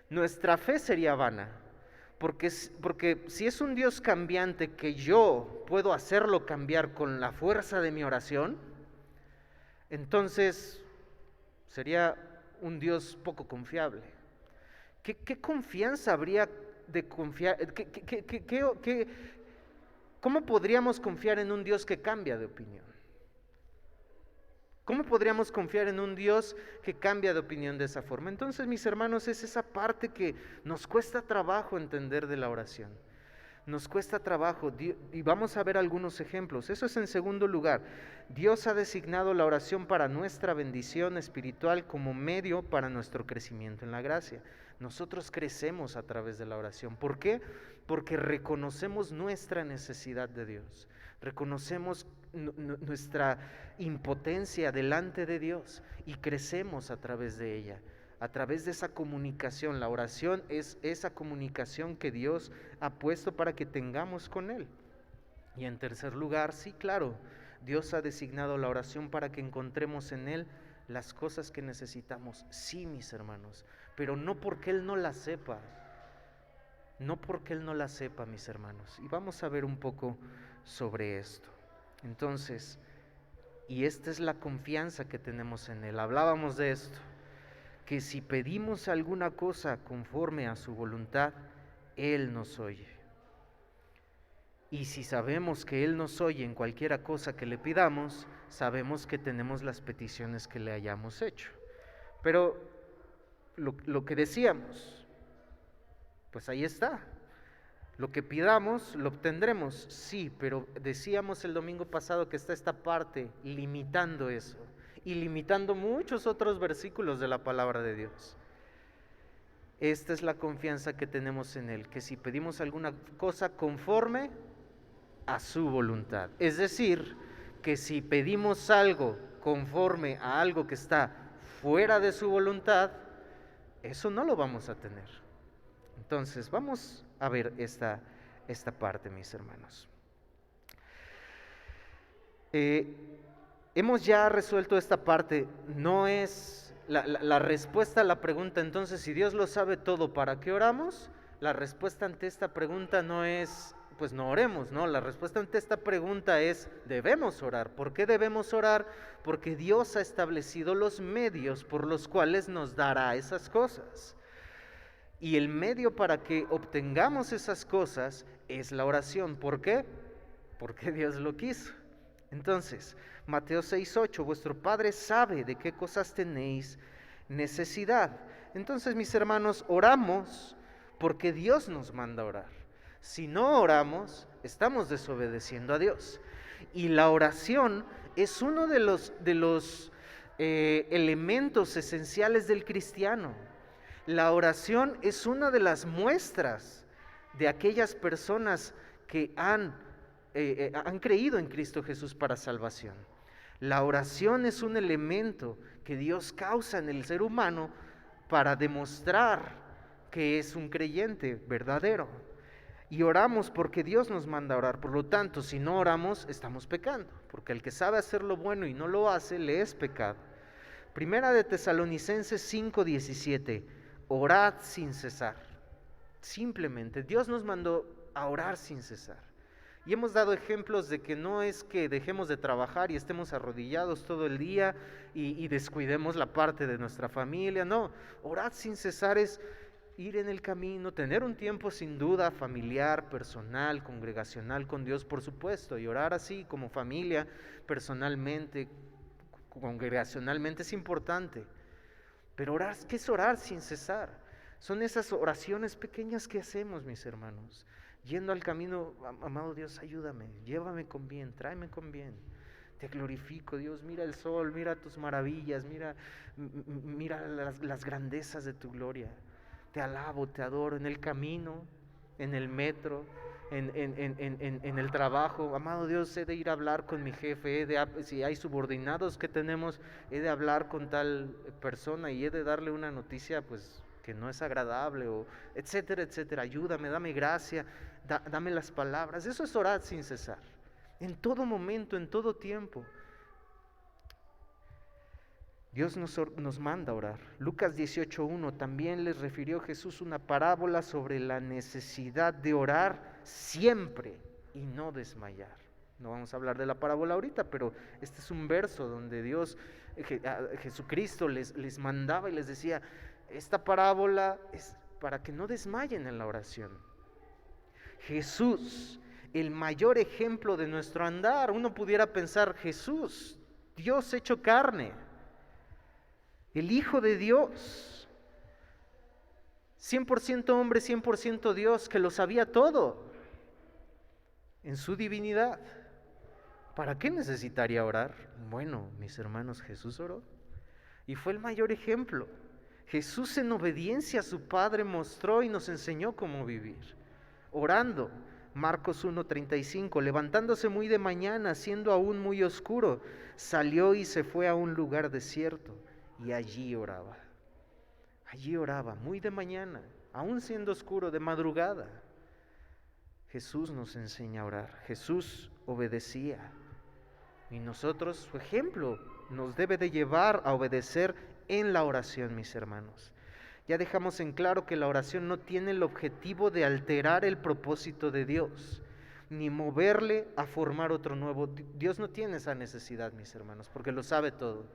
Nuestra fe sería vana, porque si es un Dios cambiante que yo puedo hacerlo cambiar con la fuerza de mi oración, entonces sería un Dios poco confiable. ¿Qué confianza habría de confiar? ¿Cómo podríamos confiar en un Dios que cambia de opinión? ¿Cómo podríamos confiar en un Dios que cambia de opinión de esa forma? Entonces, mis hermanos, es esa parte que nos cuesta trabajo entender de la oración. Nos cuesta trabajo, y vamos a ver algunos ejemplos. Eso es en segundo lugar. Dios ha designado la oración para nuestra bendición espiritual como medio para nuestro crecimiento en la gracia. Nosotros crecemos a través de la oración. ¿Por qué? Porque reconocemos nuestra necesidad de Dios. Reconocemos nuestra impotencia delante de Dios y crecemos a través de ella, a través de esa comunicación. La oración es esa comunicación que Dios ha puesto para que tengamos con Él. Y en tercer lugar, sí, claro, Dios ha designado la oración para que encontremos en Él las cosas que necesitamos. Sí, mis hermanos, pero no porque Él no las sepa. No porque Él no la sepa, mis hermanos. Y vamos a ver un poco sobre esto. Entonces, y esta es la confianza que tenemos en Él. Hablábamos de esto, que si pedimos alguna cosa conforme a su voluntad, Él nos oye. Y si sabemos que Él nos oye en cualquiera cosa que le pidamos, sabemos que tenemos las peticiones que le hayamos hecho. Pero lo que decíamos, pues ahí está. Lo que pidamos, lo obtendremos, sí, pero decíamos el domingo pasado que está esta parte limitando eso y limitando muchos otros versículos de la palabra de Dios. Esta es la confianza que tenemos en Él, que si pedimos alguna cosa conforme a su voluntad, es decir, que si pedimos algo conforme a algo que está fuera de su voluntad, eso no lo vamos a tener. Entonces, vamos a ver esta parte, mis hermanos. Hemos ya resuelto esta parte. No es la respuesta a la pregunta, entonces, si Dios lo sabe todo, ¿para qué oramos? La respuesta ante esta pregunta no es, pues no oremos, ¿no? La respuesta ante esta pregunta es, debemos orar. ¿Por qué debemos orar? Porque Dios ha establecido los medios por los cuales nos dará esas cosas. Y el medio para que obtengamos esas cosas es la oración. ¿Por qué? Porque Dios lo quiso. Entonces, Mateo 6:8, vuestro Padre sabe de qué cosas tenéis necesidad. Entonces, mis hermanos, oramos porque Dios nos manda a orar. Si no oramos, estamos desobedeciendo a Dios. Y la oración es uno de los elementos esenciales del cristiano. La oración es una de las muestras de aquellas personas que han creído en Cristo Jesús para salvación. La oración es un elemento que Dios causa en el ser humano para demostrar que es un creyente verdadero. Y oramos porque Dios nos manda a orar. Por lo tanto, si no oramos, estamos pecando, porque el que sabe hacer lo bueno y no lo hace, le es pecado. Primera de Tesalonicenses 5:17. Orad sin cesar. Simplemente, Dios nos mandó a orar sin cesar. Y hemos dado ejemplos de que no es que dejemos de trabajar y estemos arrodillados todo el día y descuidemos la parte de nuestra familia. No, orad sin cesar es ir en el camino, tener un tiempo sin duda familiar, personal, congregacional con Dios, por supuesto, y orar así como familia, personalmente, congregacionalmente es importante. Pero orar, ¿qué es orar sin cesar? Son esas oraciones pequeñas que hacemos, mis hermanos, yendo al camino. Amado Dios, ayúdame, llévame con bien, tráeme con bien. Te glorifico, Dios, mira el sol, mira tus maravillas, mira las grandezas de tu gloria. Te alabo, te adoro en el camino, en el metro, en el trabajo. Amado Dios, he de ir a hablar con mi jefe, si hay subordinados que tenemos, he de hablar con tal persona y he de darle una noticia pues que no es agradable, o etcétera, etcétera. Ayúdame, dame gracia, dame las palabras. Eso es orar sin cesar, en todo momento, en todo tiempo. Dios nos manda a orar. Lucas 18:1 también les refirió Jesús una parábola sobre la necesidad de orar siempre y no desmayar. No vamos a hablar de la parábola ahorita, pero este es un verso donde Jesucristo les mandaba y les decía, esta parábola es para que no desmayen en la oración. Jesús, el mayor ejemplo de nuestro andar. Uno pudiera pensar, Jesús, Dios hecho carne, el Hijo de Dios, 100% hombre, 100% Dios, que lo sabía todo en su divinidad. ¿Para qué necesitaría orar? Bueno, mis hermanos, Jesús oró y fue el mayor ejemplo. Jesús en obediencia a su Padre mostró y nos enseñó cómo vivir. Orando, Marcos 1:35, levantándose muy de mañana, siendo aún muy oscuro, salió y se fue a un lugar desierto y allí oraba. Allí oraba, muy de mañana, aún siendo oscuro, de madrugada. Jesús nos enseña a orar, Jesús obedecía. Y nosotros, su ejemplo, nos debe de llevar a obedecer en la oración, mis hermanos. Ya dejamos en claro que la oración no tiene el objetivo de alterar el propósito de Dios, ni moverle a formar otro nuevo. Dios no tiene esa necesidad, mis hermanos, porque lo sabe todo.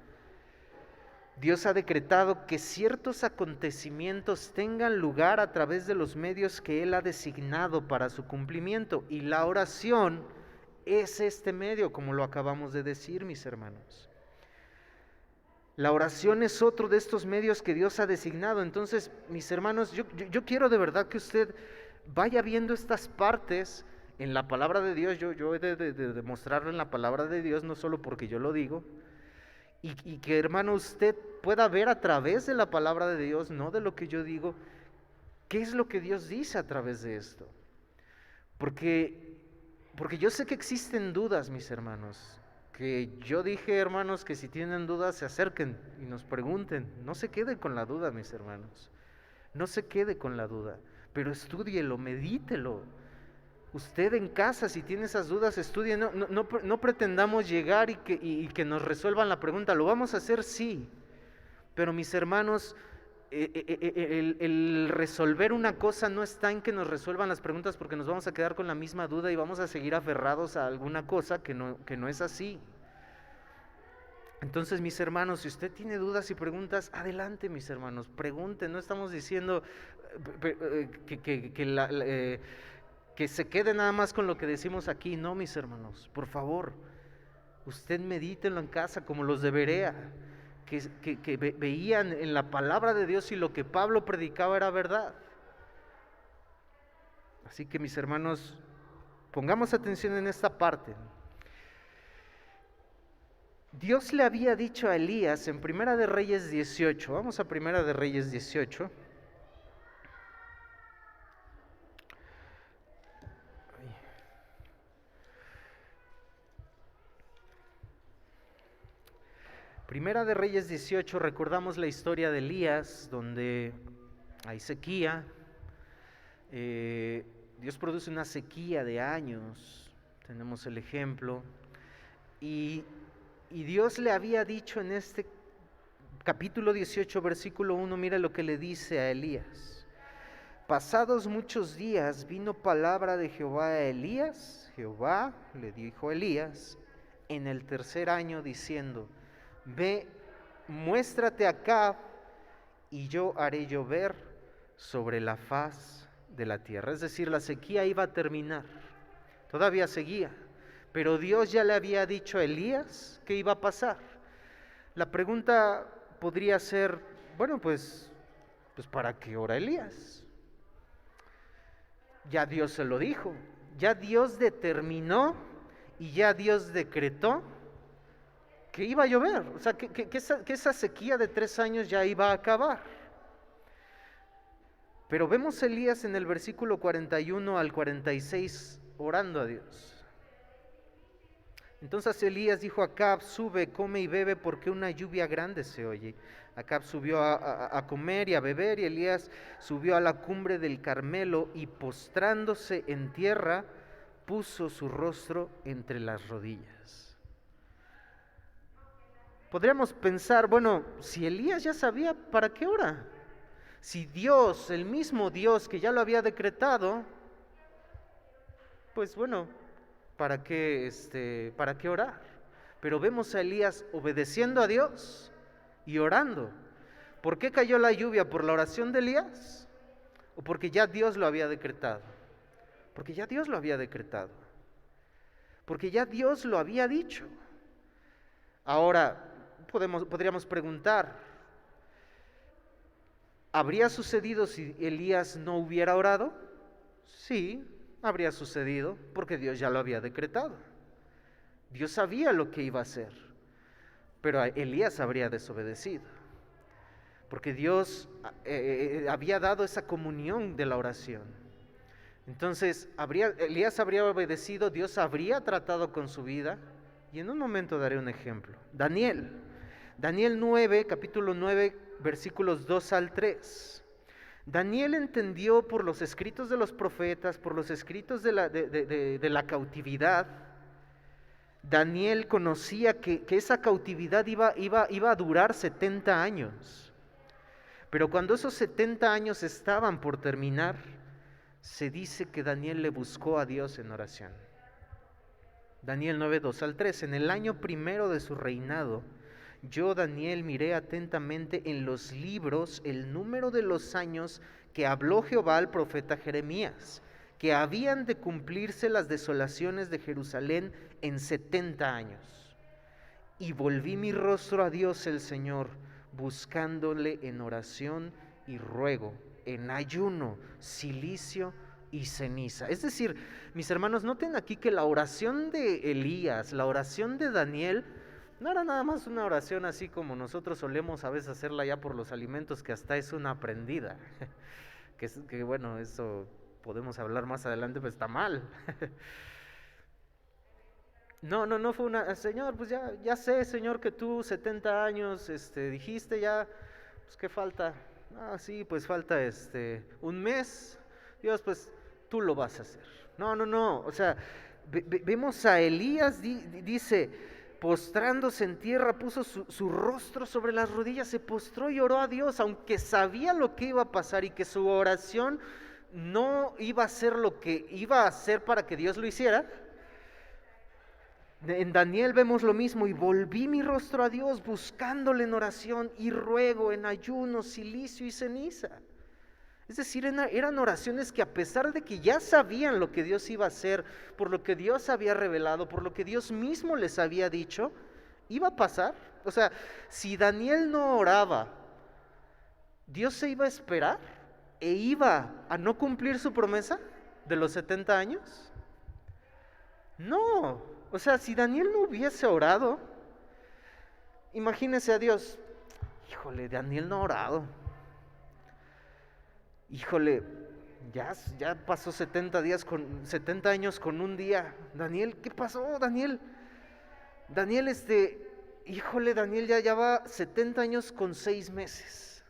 Dios ha decretado que ciertos acontecimientos tengan lugar a través de los medios que Él ha designado para su cumplimiento, y la oración es este medio, como lo acabamos de decir, mis hermanos. La oración es otro de estos medios que Dios ha designado. Entonces, mis hermanos, yo quiero de verdad que usted vaya viendo estas partes en la palabra de Dios. Yo he de demostrarlo en la palabra de Dios, no solo porque yo lo digo. Y que, hermano, usted pueda ver a través de la palabra de Dios, no de lo que yo digo, qué es lo que Dios dice a través de esto. Porque yo sé que existen dudas, mis hermanos. Que yo dije, hermanos, que si tienen dudas se acerquen y nos pregunten. No se quede con la duda, mis hermanos. No se quede con la duda, pero estúdielo, medítelo. Usted en casa, si tiene esas dudas, estudie. No pretendamos llegar y que nos resuelvan la pregunta. Lo vamos a hacer, sí. Pero, mis hermanos, el resolver una cosa no está en que nos resuelvan las preguntas, porque nos vamos a quedar con la misma duda y vamos a seguir aferrados a alguna cosa que no es así. Entonces, mis hermanos, si usted tiene dudas y preguntas, adelante, mis hermanos, pregunten. No estamos diciendo que se quede nada más con lo que decimos aquí. No, mis hermanos, por favor, usted medítelo en casa como los de Berea, que veían en la palabra de Dios y lo que Pablo predicaba era verdad. Así que, mis hermanos, pongamos atención en esta parte. Dios le había dicho a Elías en Primera de Reyes 18, vamos a Primera de Reyes 18. Primera de Reyes 18, recordamos la historia de Elías, donde hay sequía. Dios produce una sequía de años, tenemos el ejemplo. Y Dios le había dicho en este capítulo 18, versículo 1, mira lo que le dice a Elías. Pasados muchos días vino palabra de Jehová a Elías. Jehová le dijo a Elías en el tercer año diciendo: Ve, muéstrate acá, y yo haré llover sobre la faz de la tierra. Es decir, la sequía iba a terminar, todavía seguía, pero Dios ya le había dicho a Elías que iba a pasar. La pregunta podría ser, bueno, pues ¿para qué ora Elías? Ya Dios se lo dijo, ya Dios determinó y ya Dios decretó que iba a llover, o sea, que esa sequía de 3 años ya iba a acabar. Pero vemos a Elías en el versículo 41 al 46 orando a Dios. Entonces Elías dijo a Acab: sube, come y bebe, porque una lluvia grande se oye. Acab subió a comer y a beber, y Elías subió a la cumbre del Carmelo y, postrándose en tierra, puso su rostro entre las rodillas. Podríamos pensar, bueno, si Elías ya sabía, ¿para qué ora? Si Dios, el mismo Dios que ya lo había decretado, pues bueno, ¿para qué orar? Pero vemos a Elías obedeciendo a Dios y orando. ¿Por qué cayó la lluvia? ¿Por la oración de Elías? ¿O porque ya Dios lo había decretado? Porque ya Dios lo había decretado. Porque ya Dios lo había dicho. Ahora, podríamos preguntar, ¿habría sucedido si Elías no hubiera orado? Sí, habría sucedido, porque Dios ya lo había decretado. Dios sabía lo que iba a hacer, pero Elías habría desobedecido. porque Dios había dado esa comunión de la oración. Entonces, Elías habría obedecido, Dios habría tratado con su vida, y en un momento daré un ejemplo. Daniel 9, capítulo 9, versículos 2 al 3. Daniel entendió por los escritos de los profetas, por los escritos de la cautividad. Daniel conocía que esa cautividad iba a durar 70 años. Pero cuando esos 70 años estaban por terminar, se dice que Daniel le buscó a Dios en oración. Daniel 9, 2 al 3. En el año primero de su reinado, yo, Daniel, miré atentamente en los libros el número de los años que habló Jehová al profeta Jeremías, que habían de cumplirse las desolaciones de Jerusalén en 70 años. Y volví mi rostro a Dios el Señor, buscándole en oración y ruego, en ayuno, cilicio y ceniza. Es decir, mis hermanos, noten aquí que la oración de Elías, la oración de Daniel, no era nada más una oración así como nosotros solemos a veces hacerla ya por los alimentos, que hasta es una aprendida. que bueno, eso podemos hablar más adelante, pero está mal. No fue una, Señor, pues ya sé, Señor, que tú 70 años dijiste ya, pues ¿qué falta? Sí, pues falta un mes. Dios, pues tú lo vas a hacer. No, o sea, vemos a Elías, dice, postrándose en tierra, puso su rostro sobre las rodillas, se postró y oró a Dios, aunque sabía lo que iba a pasar y que su oración no iba a ser lo que iba a hacer para que Dios lo hiciera. En Daniel vemos lo mismo, y volví mi rostro a Dios buscándole en oración y ruego, en ayuno, cilicio y ceniza. Es decir, eran oraciones que a pesar de que ya sabían lo que Dios iba a hacer, por lo que Dios había revelado, por lo que Dios mismo les había dicho, iba a pasar. O sea, si Daniel no oraba, ¿Dios se iba a esperar e iba a no cumplir su promesa de los 70 años? No, o sea, si Daniel no hubiese orado, imagínese a Dios, híjole, Daniel no ha orado. Híjole, ya pasó 70 años con un día. Daniel, ¿qué pasó, Daniel? Daniel, híjole, Daniel ya va 70 años con 6 meses.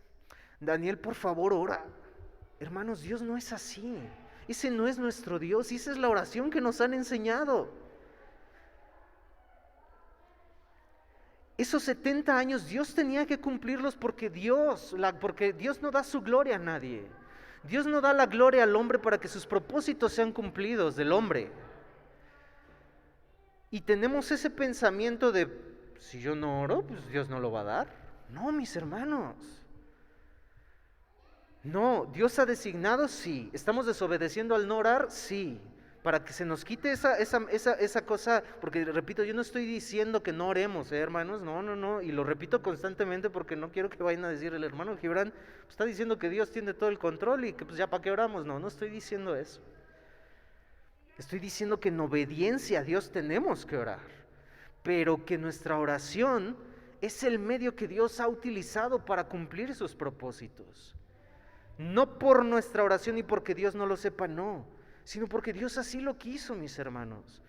Daniel, por favor, ora. Hermanos, Dios no es así. Ese no es nuestro Dios, y esa es la oración que nos han enseñado. Esos 70 años Dios tenía que cumplirlos porque Dios no da su gloria a nadie. Dios no da la gloria al hombre para que sus propósitos sean cumplidos del hombre. Y tenemos ese pensamiento de, si yo no oro, pues Dios no lo va a dar. No, mis hermanos. No, Dios ha designado, sí. ¿Estamos desobedeciendo al no orar? Sí. Para que se nos quite esa cosa, porque repito, yo no estoy diciendo que no oremos, hermanos, no, y lo repito constantemente porque no quiero que vayan a decir, el hermano Gibran está diciendo que Dios tiene todo el control y que pues ya para qué oramos. No estoy diciendo eso. Estoy diciendo que en obediencia a Dios tenemos que orar, pero que nuestra oración es el medio que Dios ha utilizado para cumplir sus propósitos. No por nuestra oración y porque Dios no lo sepa, no, sino porque Dios así lo quiso, mis hermanos.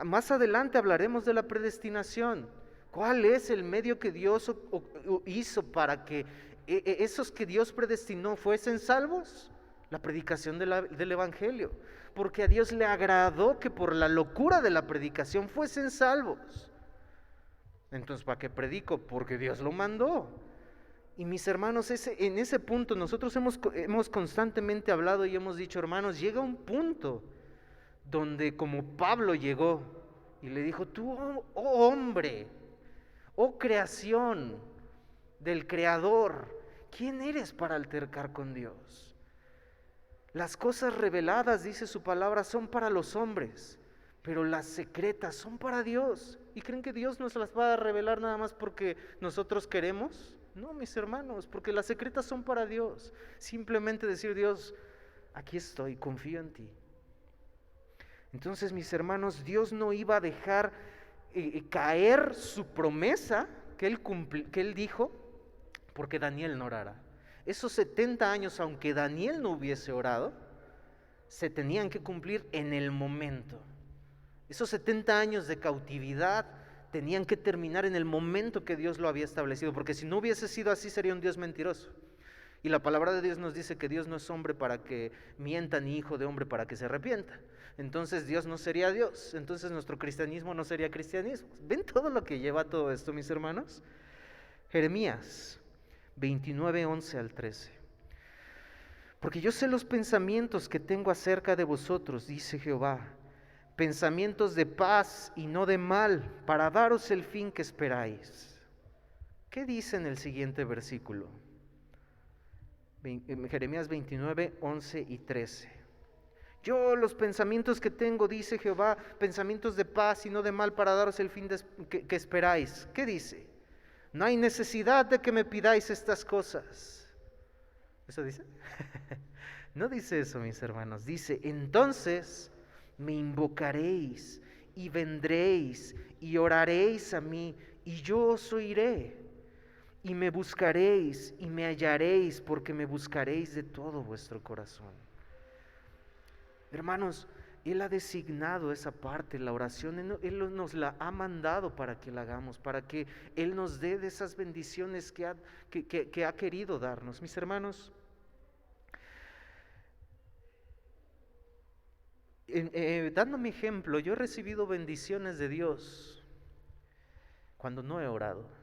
Más adelante hablaremos de la predestinación. ¿Cuál es el medio que Dios hizo para que esos que Dios predestinó fuesen salvos? La predicación del Evangelio. Porque a Dios le agradó que por la locura de la predicación fuesen salvos. Entonces, ¿para qué predico? Porque Dios lo mandó. Y mis hermanos, en ese punto nosotros hemos constantemente hablado y hemos dicho, hermanos, llega un punto donde como Pablo llegó y le dijo, tú, oh hombre, oh creación del Creador, ¿quién eres para altercar con Dios? Las cosas reveladas, dice su palabra, son para los hombres, pero las secretas son para Dios. ¿Y creen que Dios nos las va a revelar nada más porque nosotros queremos? No, mis hermanos, porque las secretas son para Dios. Simplemente decir, Dios, aquí estoy, confío en ti. Entonces, mis hermanos, Dios no iba a dejar caer su promesa que él dijo, porque Daniel no orara. Esos 70 años, aunque Daniel no hubiese orado, se tenían que cumplir en el momento. Esos 70 años de cautividad tenían que terminar en el momento que Dios lo había establecido, porque si no hubiese sido así sería un Dios mentiroso. Y la palabra de Dios nos dice que Dios no es hombre para que mienta, ni hijo de hombre para que se arrepienta. Entonces Dios no sería Dios, entonces nuestro cristianismo no sería cristianismo. ¿Ven todo lo que lleva todo esto, mis hermanos? Jeremías 29, 11 al 13. Porque yo sé los pensamientos que tengo acerca de vosotros, dice Jehová, pensamientos de paz y no de mal, para daros el fin que esperáis. ¿Qué dice en el siguiente versículo? Jeremías 29, 11 y 13. Yo los pensamientos que tengo, dice Jehová, pensamientos de paz y no de mal, para daros el fin que esperáis. ¿Qué dice? No hay necesidad de que me pidáis estas cosas. ¿Eso dice? No dice eso, mis hermanos. Dice, entonces me invocaréis y vendréis y oraréis a mí y yo os oiré. Y me buscaréis y me hallaréis, porque me buscaréis de todo vuestro corazón. Hermanos, Él ha designado esa parte, la oración, Él nos la ha mandado para que la hagamos, para que Él nos dé de esas bendiciones que ha querido darnos. Mis hermanos, dando mi ejemplo, yo he recibido bendiciones de Dios cuando no he orado.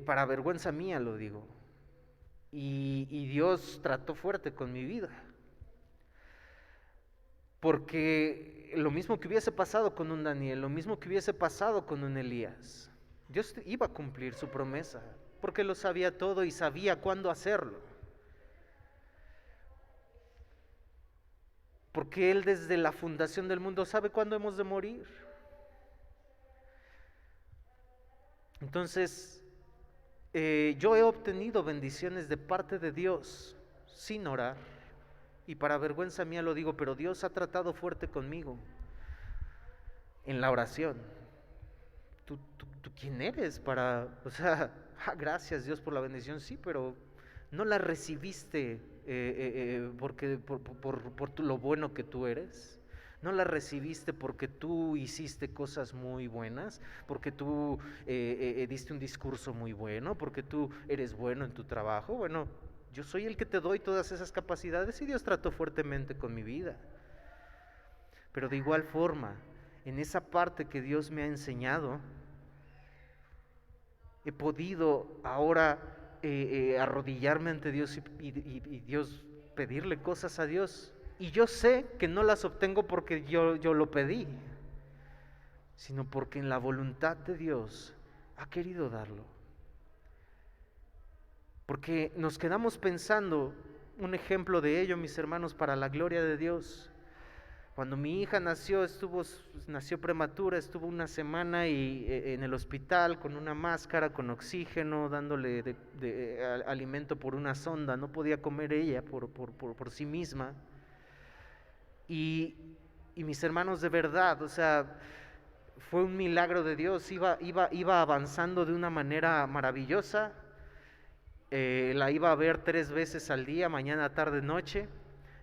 Para vergüenza mía lo digo, y Dios trató fuerte con mi vida, porque lo mismo que hubiese pasado con un Daniel, lo mismo que hubiese pasado con un Elías, Dios iba a cumplir su promesa, porque lo sabía todo y sabía cuándo hacerlo, porque Él desde la fundación del mundo sabe cuándo hemos de morir. Entonces, yo he obtenido bendiciones de parte de Dios sin orar, y para vergüenza mía lo digo, pero Dios ha tratado fuerte conmigo en la oración. ¿Tú quién eres para, gracias Dios por la bendición, sí, pero no la recibiste por lo bueno que tú eres? ¿No la recibiste porque tú hiciste cosas muy buenas? ¿Porque tú diste un discurso muy bueno? ¿Porque tú eres bueno en tu trabajo? Bueno, yo soy el que te doy todas esas capacidades y Dios trató fuertemente con mi vida. Pero de igual forma, en esa parte que Dios me ha enseñado, he podido ahora arrodillarme ante Dios y Dios, pedirle cosas a Dios. Y yo sé que no las obtengo porque yo lo pedí, sino porque en la voluntad de Dios ha querido darlo. Porque nos quedamos pensando, un ejemplo de ello, mis hermanos, para la gloria de Dios. Cuando mi hija nació prematura, estuvo una semana en el hospital con una máscara, con oxígeno, dándole alimento por una sonda. No podía comer ella por sí misma. Y mis hermanos, de verdad, fue un milagro de Dios, iba avanzando de una manera maravillosa. La iba a ver 3 veces al día, mañana, tarde, noche.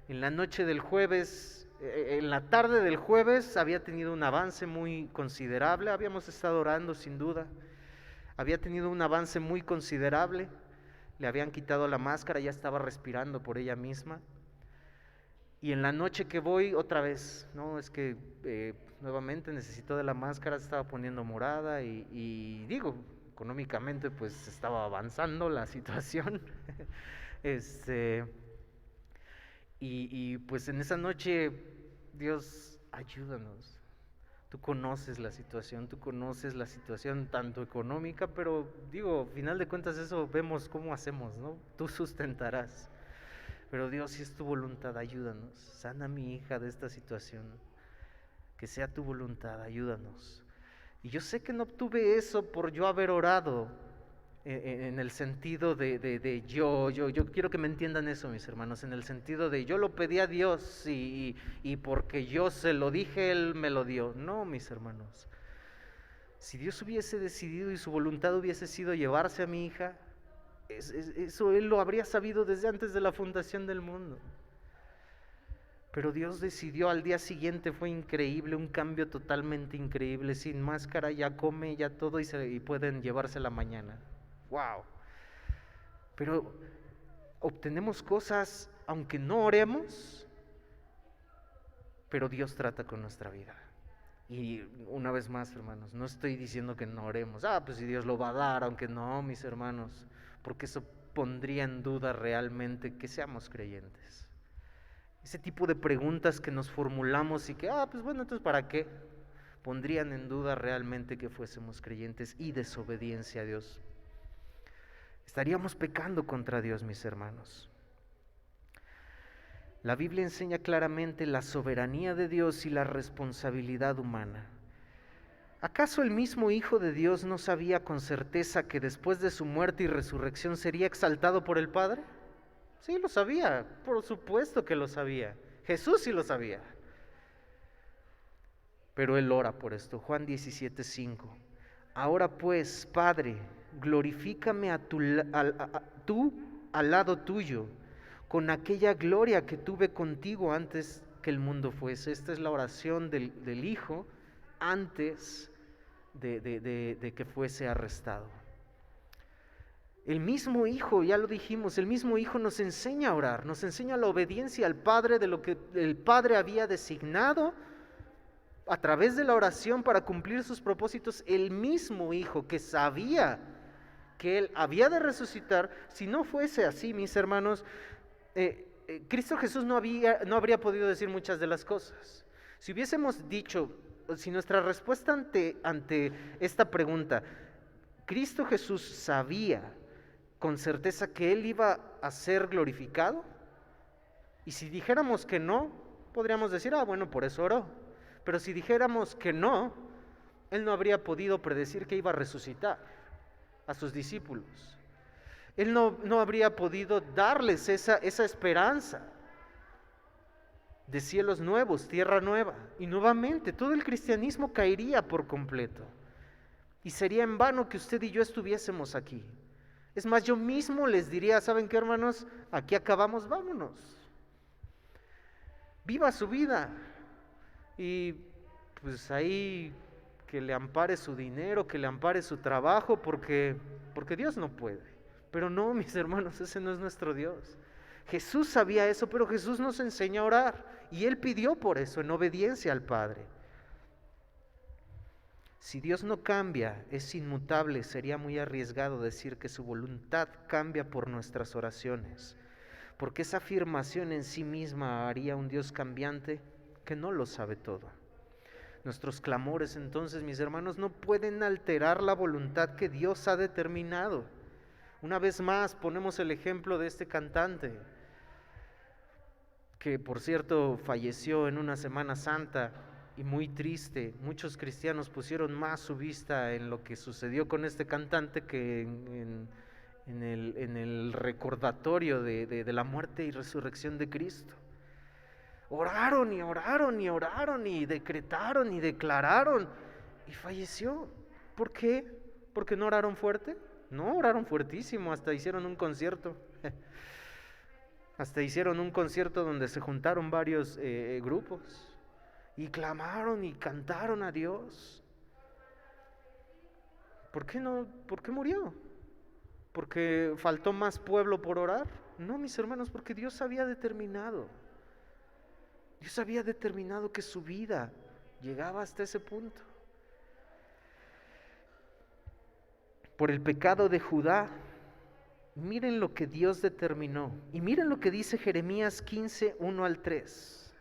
En la noche del jueves, en la tarde del jueves había tenido un avance muy considerable, habíamos estado orando sin duda, había tenido un avance muy considerable, le habían quitado la máscara, ya estaba respirando por ella misma. Y en la noche que voy otra vez, no, es que nuevamente necesito de la máscara, se estaba poniendo morada y digo, económicamente pues estaba avanzando la situación. Y pues en esa noche, Dios, ayúdanos. Tú conoces la situación tanto económica, pero digo, final de cuentas eso vemos cómo hacemos, ¿no? Tú sustentarás. Pero Dios, si es tu voluntad, ayúdanos, sana a mi hija de esta situación, que sea tu voluntad, ayúdanos. Y yo sé que no obtuve eso por yo haber orado, en el sentido de yo quiero que me entiendan eso, mis hermanos, en el sentido de yo lo pedí a Dios y porque yo se lo dije, Él me lo dio. No, mis hermanos, Si Dios hubiese decidido y su voluntad hubiese sido llevarse a mi hija, eso Él lo habría sabido desde antes de la fundación del mundo. Pero Dios decidió al día siguiente, fue increíble, un cambio totalmente increíble, sin máscara, ya come, ya todo y pueden llevársela mañana. ¡Wow! Pero obtenemos cosas aunque no oremos, pero Dios trata con nuestra vida. Y una vez más, hermanos, no estoy diciendo que no oremos. Pues si Dios lo va a dar, aunque no, mis hermanos, porque eso pondría en duda realmente que seamos creyentes. Ese tipo de preguntas que nos formulamos y que, pues bueno, entonces ¿para qué? Pondrían en duda realmente que fuésemos creyentes y desobediencia a Dios. Estaríamos pecando contra Dios, mis hermanos. La Biblia enseña claramente la soberanía de Dios y la responsabilidad humana. ¿Acaso el mismo Hijo de Dios no sabía con certeza que después de su muerte y resurrección sería exaltado por el Padre? Sí, lo sabía, por supuesto que lo sabía. Jesús sí lo sabía. Pero Él ora por esto. Juan 17:5. Ahora pues, Padre, glorifícame tú al lado tuyo, con aquella gloria que tuve contigo antes que el mundo fuese. Esta es la oración del Hijo antes de que fuese arrestado. El mismo Hijo, ya lo dijimos, el mismo Hijo nos enseña a orar, nos enseña la obediencia al Padre de lo que el Padre había designado a través de la oración para cumplir sus propósitos. El mismo Hijo que sabía que Él había de resucitar. Si no fuese así, mis hermanos, Cristo Jesús no habría podido decir muchas de las cosas. Si hubiésemos dicho, si nuestra respuesta ante esta pregunta, Cristo Jesús sabía con certeza que Él iba a ser glorificado, y si dijéramos que no, podríamos decir, bueno, por eso oró. Pero si dijéramos que no, Él no habría podido predecir que iba a resucitar a sus discípulos. Él no habría podido darles esa esperanza de cielos nuevos, tierra nueva. Y nuevamente todo el cristianismo caería por completo. Y sería en vano que usted y yo estuviésemos aquí. Es más, yo mismo les diría, ¿saben qué, hermanos? Aquí acabamos, vámonos. Viva su vida. Y pues ahí que le ampare su dinero, que le ampare su trabajo, porque Dios no puede. Pero no, mis hermanos, ese no es nuestro Dios. Jesús sabía eso, pero Jesús nos enseña a orar, y Él pidió por eso, en obediencia al Padre. Si Dios no cambia, es inmutable, sería muy arriesgado decir que su voluntad cambia por nuestras oraciones, porque esa afirmación en sí misma haría un Dios cambiante que no lo sabe todo. Nuestros clamores, entonces, mis hermanos, no pueden alterar la voluntad que Dios ha determinado. Una vez más ponemos el ejemplo de este cantante, que por cierto falleció en una Semana Santa, y muy triste. Muchos cristianos pusieron más su vista en lo que sucedió con este cantante que en el recordatorio de la muerte y resurrección de Cristo. Oraron y oraron y oraron y decretaron y declararon, y falleció. ¿Por qué? ¿Porque no oraron fuerte? No, oraron fuertísimo, hasta hicieron un concierto. Hasta hicieron un concierto donde se juntaron varios grupos y clamaron y cantaron a Dios. ¿Por qué no? ¿Por qué murió? ¿Porque faltó más pueblo por orar? No, mis hermanos, porque Dios había determinado. Dios había determinado que su vida llegaba hasta ese punto. Por el pecado de Judá, miren lo que Dios determinó. Y miren lo que dice Jeremías 15, 1 al 3.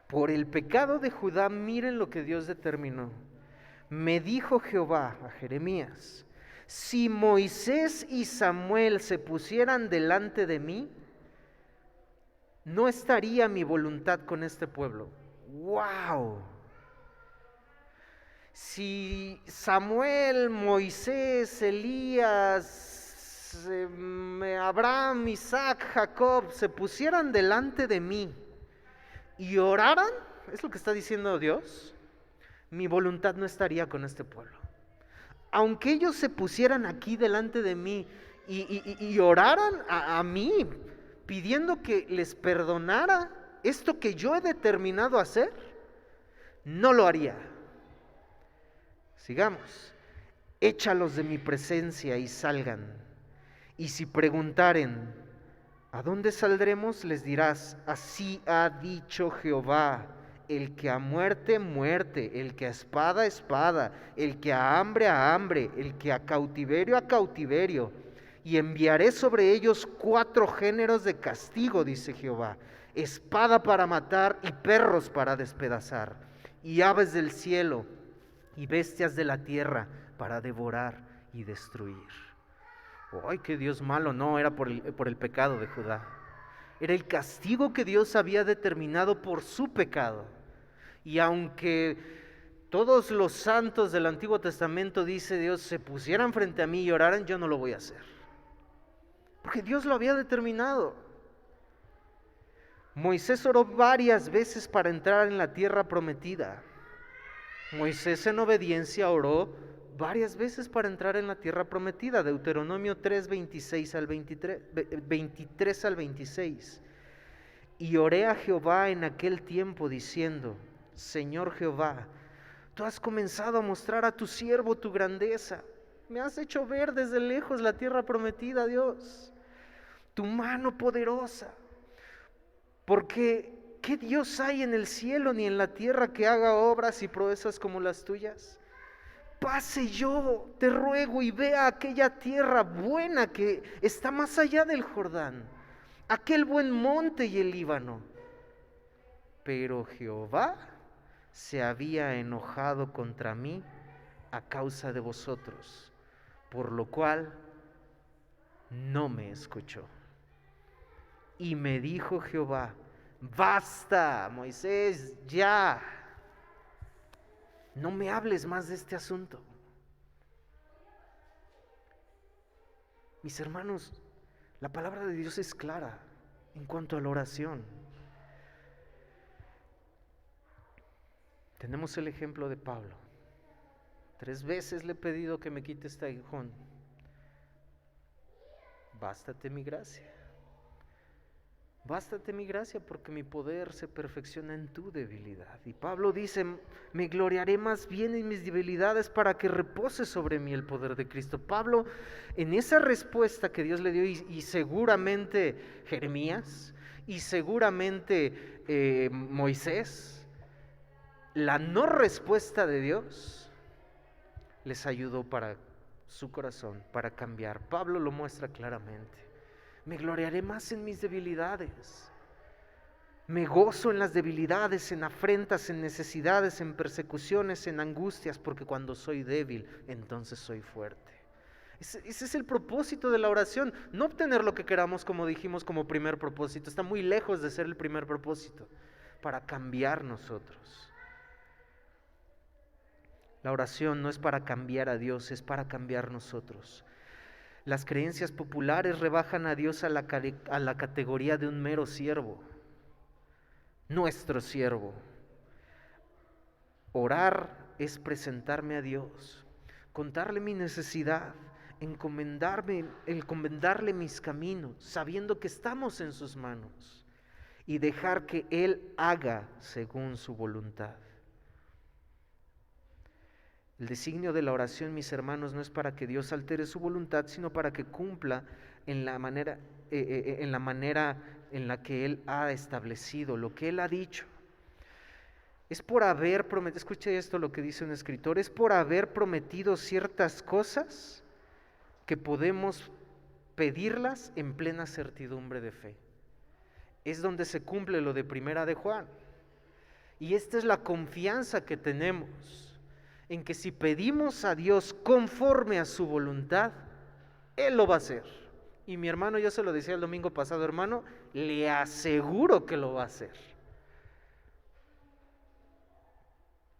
Por el pecado de Judá, miren lo que Dios determinó. Me dijo Jehová a Jeremías, si Moisés y Samuel se pusieran delante de mí, no estaría mi voluntad con este pueblo. ¡Wow! Si Samuel, Moisés, Elías, Abraham, Isaac, Jacob se pusieran delante de mí y oraran, es lo que está diciendo Dios, mi voluntad no estaría con este pueblo. Aunque ellos se pusieran aquí delante de mí y oraran a mí, pidiendo que les perdonara esto que yo he determinado hacer, no lo haría. Sigamos. Échalos de mi presencia y salgan. Y si preguntaren, ¿a dónde saldremos? Les dirás, así ha dicho Jehová, el que a muerte, muerte, el que a espada, espada, el que a hambre, el que a cautiverio. Y enviaré sobre ellos 4 géneros de castigo, dice Jehová, espada para matar y perros para despedazar, y aves del cielo y bestias de la tierra para devorar y destruir. ¡Ay, qué Dios malo! No, era por el pecado de Judá. Era el castigo que Dios había determinado por su pecado. Y aunque todos los santos del Antiguo Testamento, dice Dios, se pusieran frente a mí y oraran, yo no lo voy a hacer. Porque Dios lo había determinado. Moisés oró varias veces para entrar en la tierra prometida. Moisés en obediencia oró varias veces para entrar en la tierra prometida. Deuteronomio 3, 23 al 26. Y oré a Jehová en aquel tiempo diciendo, Señor Jehová, tú has comenzado a mostrar a tu siervo tu grandeza. Me has hecho ver desde lejos la tierra prometida, Dios, tu mano poderosa. Porque ¿qué Dios hay en el cielo ni en la tierra que haga obras y proezas como las tuyas? Pase yo, te ruego, y vea aquella tierra buena que está más allá del Jordán, aquel buen monte y el Líbano. Pero Jehová se había enojado contra mí a causa de vosotros, por lo cual no me escuchó. Y me dijo Jehová, basta, Moisés, ya. No me hables más de este asunto. Mis hermanos, la palabra de Dios es clara en cuanto a la oración. Tenemos el ejemplo de Pablo. 3 veces le he pedido que me quite este aguijón. Bástate mi gracia. Bástate mi gracia porque mi poder se perfecciona en tu debilidad. Y Pablo dice, me gloriaré más bien en mis debilidades para que repose sobre mí el poder de Cristo. Pablo, en esa respuesta que Dios le dio, y seguramente Jeremías, y seguramente Moisés, la no respuesta de Dios les ayudó para su corazón, para cambiar. Pablo lo muestra claramente. Me gloriaré más en mis debilidades. Me gozo en las debilidades, en afrentas, en necesidades, en persecuciones, en angustias, porque cuando soy débil, entonces soy fuerte. Ese es el propósito de la oración, no obtener lo que queramos, como dijimos, como primer propósito. Está muy lejos de ser el primer propósito, para cambiar nosotros. La oración no es para cambiar a Dios, es para cambiar nosotros. Las creencias populares rebajan a Dios a la categoría de un mero siervo, nuestro siervo. Orar es presentarme a Dios, contarle mi necesidad, encomendarle mis caminos, sabiendo que estamos en sus manos, y dejar que Él haga según su voluntad. El designio de la oración, mis hermanos, no es para que Dios altere su voluntad, sino para que cumpla en la manera en la que Él ha establecido, lo que Él ha dicho. Es por haber prometido, escuche esto lo que dice un escritor, es por haber prometido ciertas cosas que podemos pedirlas en plena certidumbre de fe. Es donde se cumple lo de Primera de Juan. Y esta es la confianza que tenemos, en que si pedimos a Dios conforme a su voluntad, Él lo va a hacer. Y mi hermano, yo se lo decía el domingo pasado, hermano, le aseguro que lo va a hacer.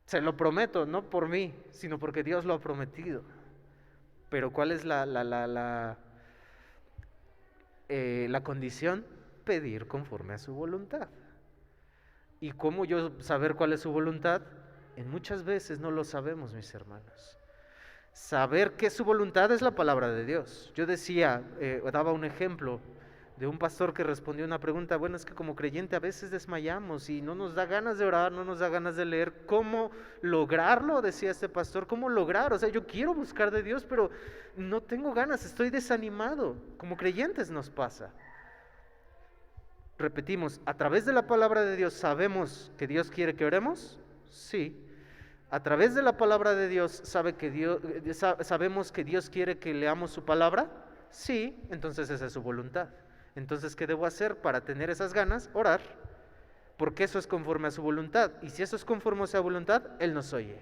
Se lo prometo, no por mí, sino porque Dios lo ha prometido. Pero ¿cuál es la condición? Pedir conforme a su voluntad. ¿Y cómo yo saber cuál es su voluntad? En muchas veces no lo sabemos, mis hermanos. Saber que su voluntad es la palabra de Dios. Yo decía, daba un ejemplo de un pastor que respondió una pregunta. Bueno, es que como creyente a veces desmayamos y no nos da ganas de orar, no nos da ganas de leer. ¿Cómo lograrlo? Decía este pastor. ¿Cómo lograr? O sea, yo quiero buscar de Dios, pero no tengo ganas, estoy desanimado. Como creyentes nos pasa. Repetimos, a través de la palabra de Dios sabemos que Dios quiere que oremos. Sí. A través de la palabra de Dios, sabemos que Dios quiere que leamos su palabra. Sí, entonces esa es su voluntad. Entonces, ¿qué debo hacer para tener esas ganas? Orar, porque eso es conforme a su voluntad. Y si eso es conforme a su voluntad, Él nos oye.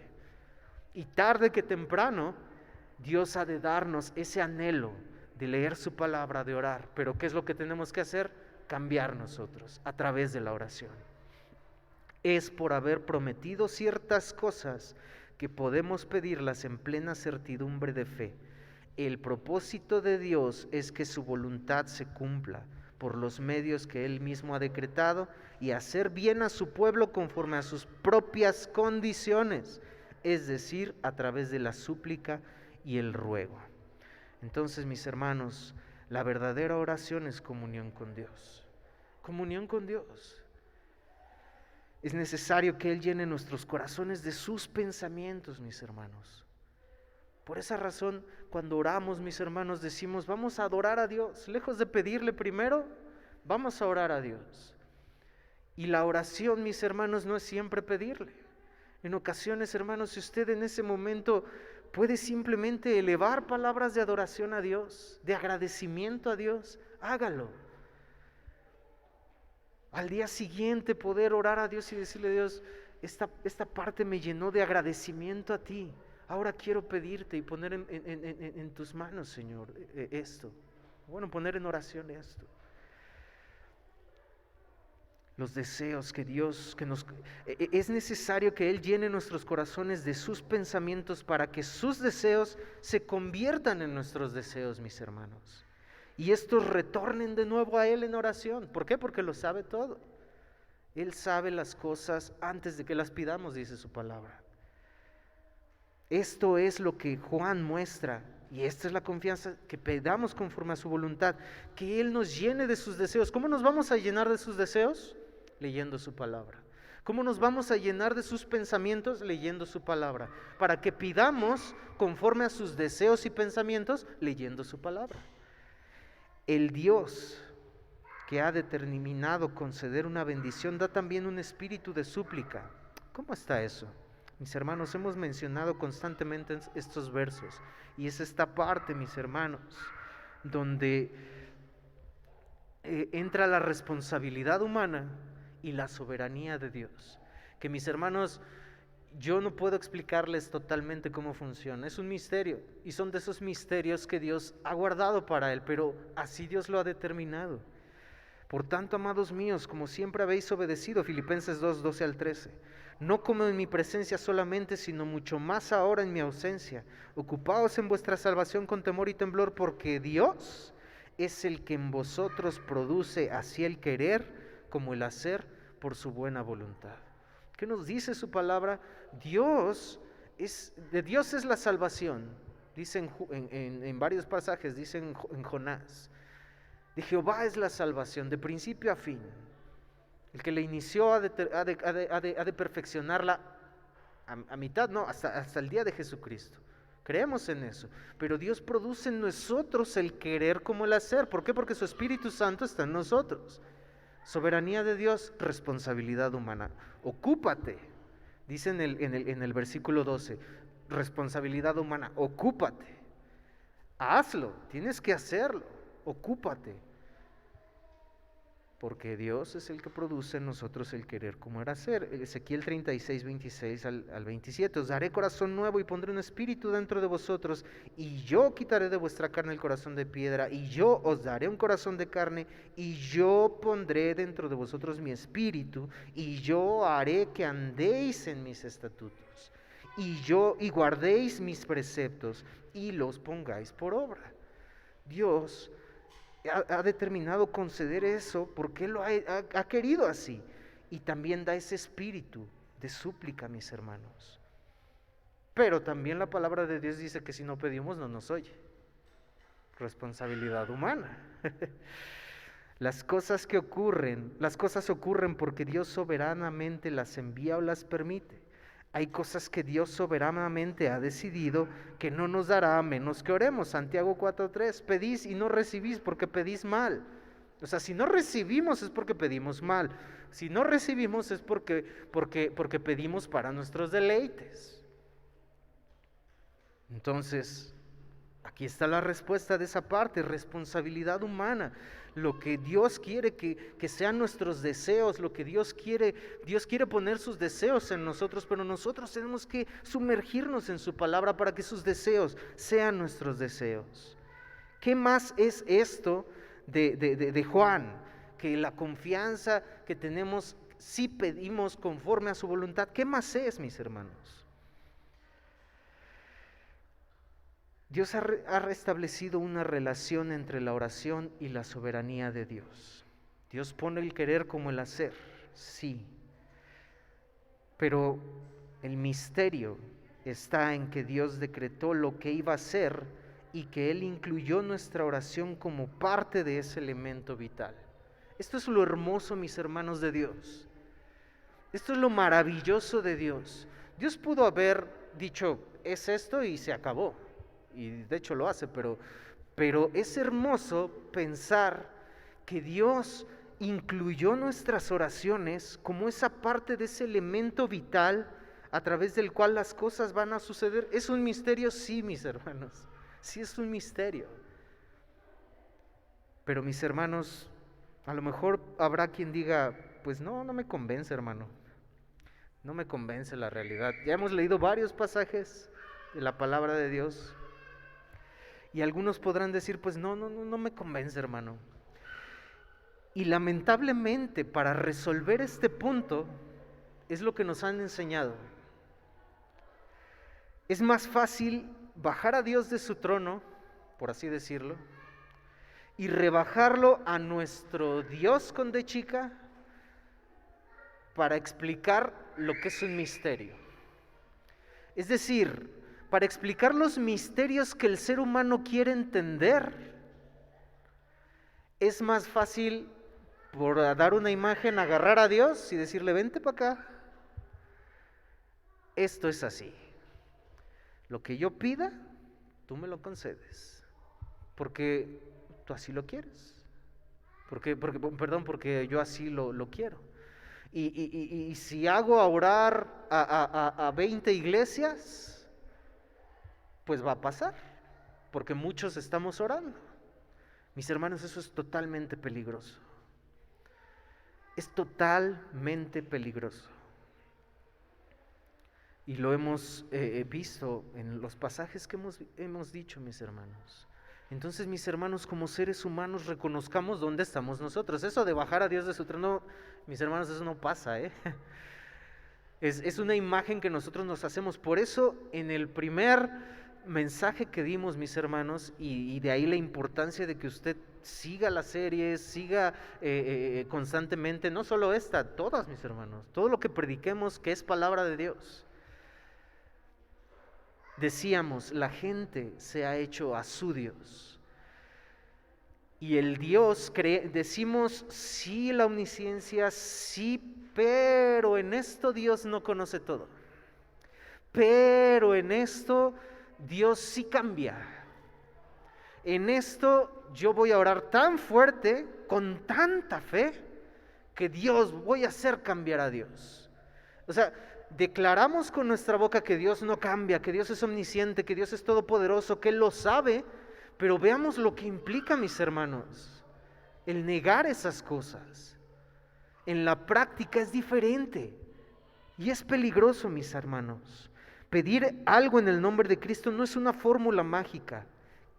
Y tarde que temprano, Dios ha de darnos ese anhelo de leer su palabra, de orar. Pero ¿qué es lo que tenemos que hacer? Cambiar nosotros a través de la oración. Es por haber prometido ciertas cosas que podemos pedirlas en plena certidumbre de fe. El propósito de Dios es que su voluntad se cumpla por los medios que Él mismo ha decretado y hacer bien a su pueblo conforme a sus propias condiciones, es decir, a través de la súplica y el ruego. Entonces, mis hermanos, la verdadera oración es comunión con Dios. Comunión con Dios. Es necesario que Él llene nuestros corazones de sus pensamientos, mis hermanos. Por esa razón, cuando oramos, mis hermanos, decimos, vamos a adorar a Dios. Lejos de pedirle primero, vamos a orar a Dios. Y la oración, mis hermanos, no es siempre pedirle. En ocasiones, hermanos, si usted en ese momento puede simplemente elevar palabras de adoración a Dios, de agradecimiento a Dios, hágalo. Al día siguiente poder orar a Dios y decirle a Dios, esta parte me llenó de agradecimiento a ti. Ahora quiero pedirte y poner en tus manos, Señor, esto. Bueno, poner en oración esto. Los deseos que Dios, es necesario que Él llene nuestros corazones de sus pensamientos para que sus deseos se conviertan en nuestros deseos, mis hermanos. Y estos retornen de nuevo a Él en oración. ¿Por qué? Porque lo sabe todo. Él sabe las cosas antes de que las pidamos, dice su palabra. Esto es lo que Juan muestra, y esta es la confianza que pedamos conforme a su voluntad, que Él nos llene de sus deseos. ¿Cómo nos vamos a llenar de sus deseos? Leyendo su palabra. ¿Cómo nos vamos a llenar de sus pensamientos? Leyendo su palabra. Para que pidamos conforme a sus deseos y pensamientos, leyendo su palabra. El Dios que ha determinado conceder una bendición da también un espíritu de súplica. ¿Cómo está eso? Mis hermanos, hemos mencionado constantemente estos versos, y es esta parte, mis hermanos, donde entra la responsabilidad humana y la soberanía de Dios. Que, mis hermanos, yo no puedo explicarles totalmente cómo funciona, es un misterio, y son de esos misterios que Dios ha guardado para Él, pero así Dios lo ha determinado. Por tanto, amados míos, como siempre habéis obedecido, Filipenses 2, 12 al 13, no como en mi presencia solamente, sino mucho más ahora en mi ausencia, ocupaos en vuestra salvación con temor y temblor, porque Dios es el que en vosotros produce así el querer como el hacer por su buena voluntad. ¿Qué nos dice su palabra? De Dios es la salvación. Dice en varios pasajes, dice en Jonás. De Jehová es la salvación, de principio a fin. El que la inició ha de perfeccionarla a mitad, no, hasta el día de Jesucristo. Creemos en eso. Pero Dios produce en nosotros el querer como el hacer. ¿Por qué? Porque su Espíritu Santo está en nosotros. Soberanía de Dios, responsabilidad humana. Ocúpate, dice en el versículo 12, responsabilidad humana, ocúpate. Hazlo, tienes que hacerlo, ocúpate. Porque Dios es el que produce en nosotros el querer como el hacer. Ezequiel 36, 26 al 27. Os daré corazón nuevo y pondré un espíritu dentro de vosotros, y yo quitaré de vuestra carne el corazón de piedra, y yo os daré un corazón de carne, y yo pondré dentro de vosotros mi espíritu, y yo haré que andéis en mis estatutos, y guardéis mis preceptos, y los pongáis por obra. Dios ha determinado conceder eso porque Él lo ha querido así. y también da ese espíritu de súplica, mis hermanos. Pero también la palabra de Dios dice que si no pedimos no nos oye. Responsabilidad humana. Las cosas ocurren porque Dios soberanamente las envía o las permite. Hay cosas que Dios soberanamente ha decidido que no nos dará a menos que oremos. Santiago 4:3, pedís y no recibís porque pedís mal. O sea, si no recibimos es porque pedimos mal. Si no recibimos es porque pedimos para nuestros deleites. Entonces, aquí está la respuesta de esa parte, responsabilidad humana. Lo que Dios quiere que sean nuestros deseos, lo que Dios quiere poner sus deseos en nosotros, pero nosotros tenemos que sumergirnos en su palabra para que sus deseos sean nuestros deseos. ¿Qué más es esto de Juan? Que la confianza que tenemos si pedimos conforme a su voluntad. ¿Qué más es, mis hermanos? Dios ha restablecido una relación entre la oración y la soberanía de Dios. Dios pone el querer como el hacer, sí. Pero el misterio está en que Dios decretó lo que iba a hacer y que Él incluyó nuestra oración como parte de ese elemento vital. Esto es lo hermoso, mis hermanos, de Dios. Esto es lo maravilloso de Dios. Dios pudo haber dicho, es esto y se acabó. Y de hecho lo hace, pero es hermoso pensar que Dios incluyó nuestras oraciones como esa parte de ese elemento vital a través del cual las cosas van a suceder. ¿Es un misterio? Sí, mis hermanos, sí es un misterio. Pero mis hermanos, a lo mejor habrá quien diga, pues no me convence, hermano, no me convence la realidad. Ya hemos leído varios pasajes de la palabra de Dios. Y algunos podrán decir, pues no me convence, hermano. Y lamentablemente, para resolver este punto, es lo que nos han enseñado. Es más fácil bajar a Dios de su trono, por así decirlo, y rebajarlo a nuestro Dios con D chica para explicar lo que es un misterio. Es decir, para explicar los misterios que el ser humano quiere entender, es más fácil, por dar una imagen, agarrar a Dios y decirle, vente para acá. Esto es así. Lo que yo pida, tú me lo concedes. Porque tú así lo quieres. Porque yo así lo quiero. Y si hago orar a 20 iglesias, pues va a pasar, porque muchos estamos orando. Mis hermanos, eso es totalmente peligroso. Es totalmente peligroso. Y lo hemos visto en los pasajes que hemos dicho, mis hermanos. Entonces, mis hermanos, como seres humanos, reconozcamos dónde estamos nosotros. Eso de bajar a Dios de su trono, mis hermanos, eso no pasa, Es una imagen que nosotros nos hacemos. Por eso, en el primer mensaje que dimos, mis hermanos, y de ahí la importancia de que usted siga las series, siga constantemente, no solo esta, todas, mis hermanos, todo lo que prediquemos que es palabra de Dios. Decíamos, la gente se ha hecho a su Dios. Y el Dios, decimos, sí, la omnisciencia, sí, pero en esto Dios no conoce todo. Pero en esto Dios sí cambia. En esto yo voy a orar tan fuerte, con tanta fe, que voy a hacer cambiar a Dios. O sea, declaramos con nuestra boca que Dios no cambia, que Dios es omnisciente, que Dios es todopoderoso, que Él lo sabe, pero veamos lo que implica, mis hermanos, el negar esas cosas. En la práctica es diferente y es peligroso, mis hermanos. Pedir algo en el nombre de Cristo no es una fórmula mágica.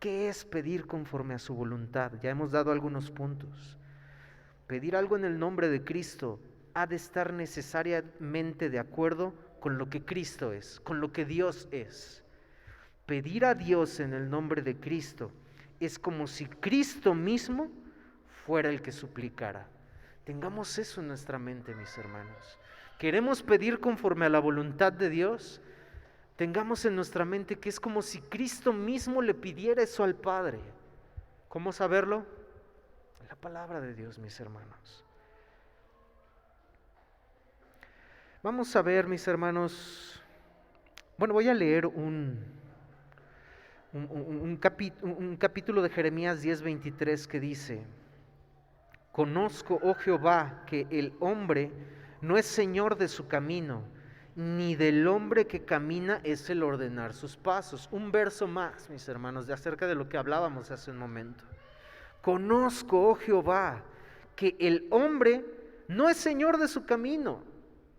¿Qué es pedir conforme a su voluntad? Ya hemos dado algunos puntos. Pedir algo en el nombre de Cristo ha de estar necesariamente de acuerdo con lo que Cristo es, con lo que Dios es. Pedir a Dios en el nombre de Cristo es como si Cristo mismo fuera el que suplicara. Tengamos eso en nuestra mente, mis hermanos. ¿Queremos pedir conforme a la voluntad de Dios? Tengamos en nuestra mente que es como si Cristo mismo le pidiera eso al Padre. ¿Cómo saberlo? La palabra de Dios, mis hermanos. Vamos a ver, mis hermanos. Bueno, voy a leer un capítulo de Jeremías 10:23 que dice: Conozco, oh Jehová, que el hombre no es señor de su camino, ni del hombre que camina es el ordenar sus pasos. Un verso más, mis hermanos, de acerca de lo que hablábamos hace un momento. Conozco, oh Jehová, que el hombre no es señor de su camino.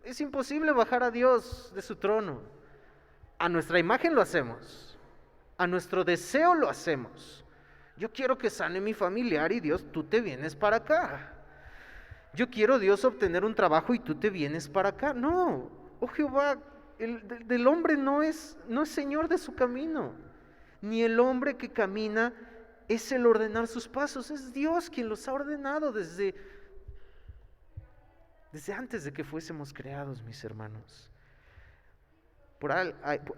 Es imposible bajar a Dios de su trono. A nuestra imagen lo hacemos, a nuestro deseo lo hacemos. Yo quiero que sane mi familiar y Dios, tú te vienes para acá. Yo quiero, Dios, obtener un trabajo y tú te vienes para acá. No, oh Jehová, del hombre no es señor de su camino, ni el hombre que camina es el ordenar sus pasos. Es Dios quien los ha ordenado desde antes de que fuésemos creados, mis hermanos.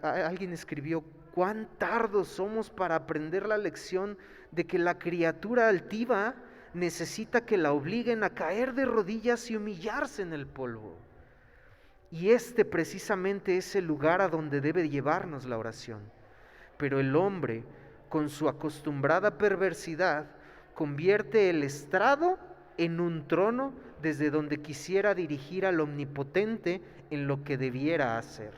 Alguien escribió: cuán tardos somos para aprender la lección de que la criatura altiva necesita que la obliguen a caer de rodillas y humillarse en el polvo. Y este precisamente es el lugar a donde debe llevarnos la oración. Pero el hombre, con su acostumbrada perversidad, convierte el estrado en un trono desde donde quisiera dirigir al Omnipotente en lo que debiera hacer.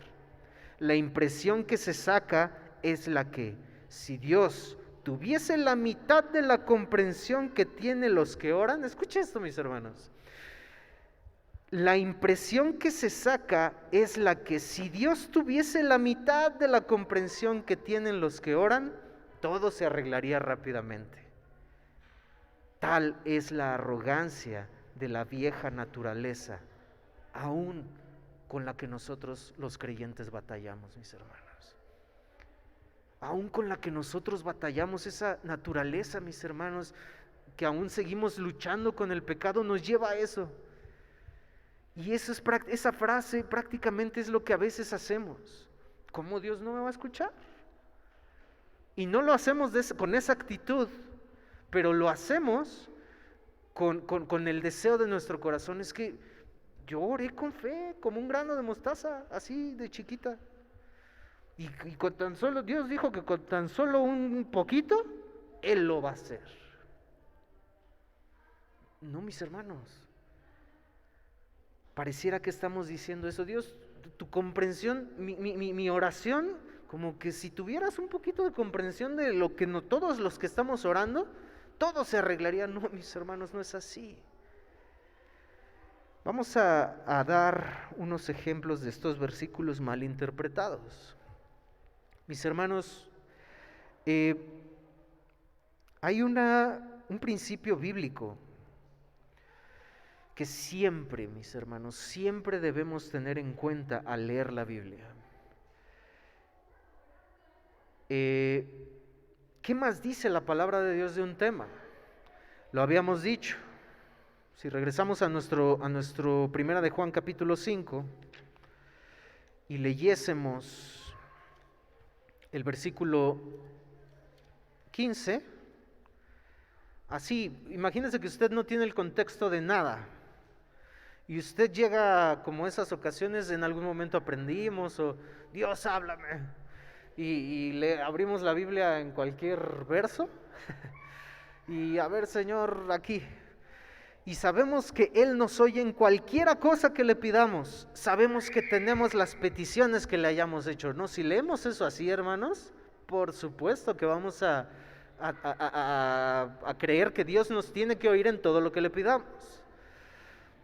La impresión que se saca es la que, si Dios tuviese la mitad de la comprensión que tienen los que oran, escucha esto, mis hermanos, la impresión que se saca es la que, si Dios tuviese la mitad de la comprensión que tienen los que oran, todo se arreglaría rápidamente. Tal es la arrogancia de la vieja naturaleza, aún con la que nosotros los creyentes batallamos, mis hermanos. Aún con la que nosotros batallamos, esa naturaleza, mis hermanos, que aún seguimos luchando con el pecado, nos lleva a eso. Y esa frase prácticamente es lo que a veces hacemos. ¿Cómo Dios no me va a escuchar? Y no lo hacemos con esa actitud, pero lo hacemos con el deseo de nuestro corazón. Es que yo oré con fe, como un grano de mostaza, así de chiquita. Y con tan solo, Dios dijo que con tan solo un poquito, Él lo va a hacer. No, mis hermanos. Pareciera que estamos diciendo eso. Dios, tu comprensión, mi oración, como que si tuvieras un poquito de comprensión de lo que no, todos los que estamos orando, todo se arreglaría. No, mis hermanos, no es así. Vamos a dar unos ejemplos de estos versículos mal interpretados. Mis hermanos, hay un principio bíblico que siempre, mis hermanos, siempre debemos tener en cuenta al leer la Biblia. ¿Qué más dice la palabra de Dios de un tema? Lo habíamos dicho. Si regresamos a nuestro Primera de Juan capítulo 5 y leyésemos el versículo 15, así, imagínense que usted no tiene el contexto de nada y usted llega, como esas ocasiones en algún momento aprendimos, o Dios háblame, y le abrimos la Biblia en cualquier verso y a ver, Señor, aquí. Y sabemos que Él nos oye en cualquiera cosa que le pidamos. Sabemos que tenemos las peticiones que le hayamos hecho, ¿no? Si leemos eso así, hermanos, por supuesto que vamos a creer que Dios nos tiene que oír en todo lo que le pidamos.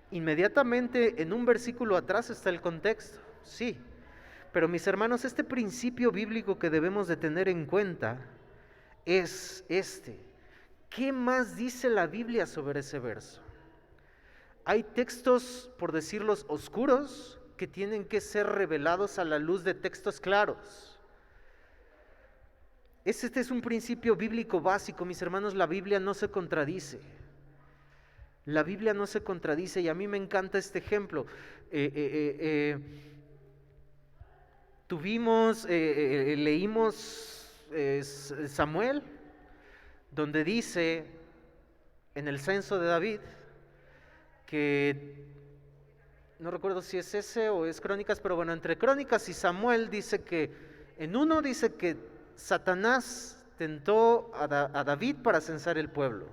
Inmediatamente en un versículo atrás está el contexto, sí. Pero mis hermanos, este principio bíblico que debemos de tener en cuenta es este. ¿Qué más dice la Biblia sobre ese verso? Hay textos, por decirlos, oscuros, que tienen que ser revelados a la luz de textos claros. Este es un principio bíblico básico, mis hermanos. La Biblia no se contradice. La Biblia no se contradice y a mí me encanta este ejemplo. Leímos Samuel, donde dice en el censo de David que, no recuerdo si es ese o es Crónicas, pero bueno, entre Crónicas y Samuel dice que, en uno dice que Satanás tentó a David para censar el pueblo,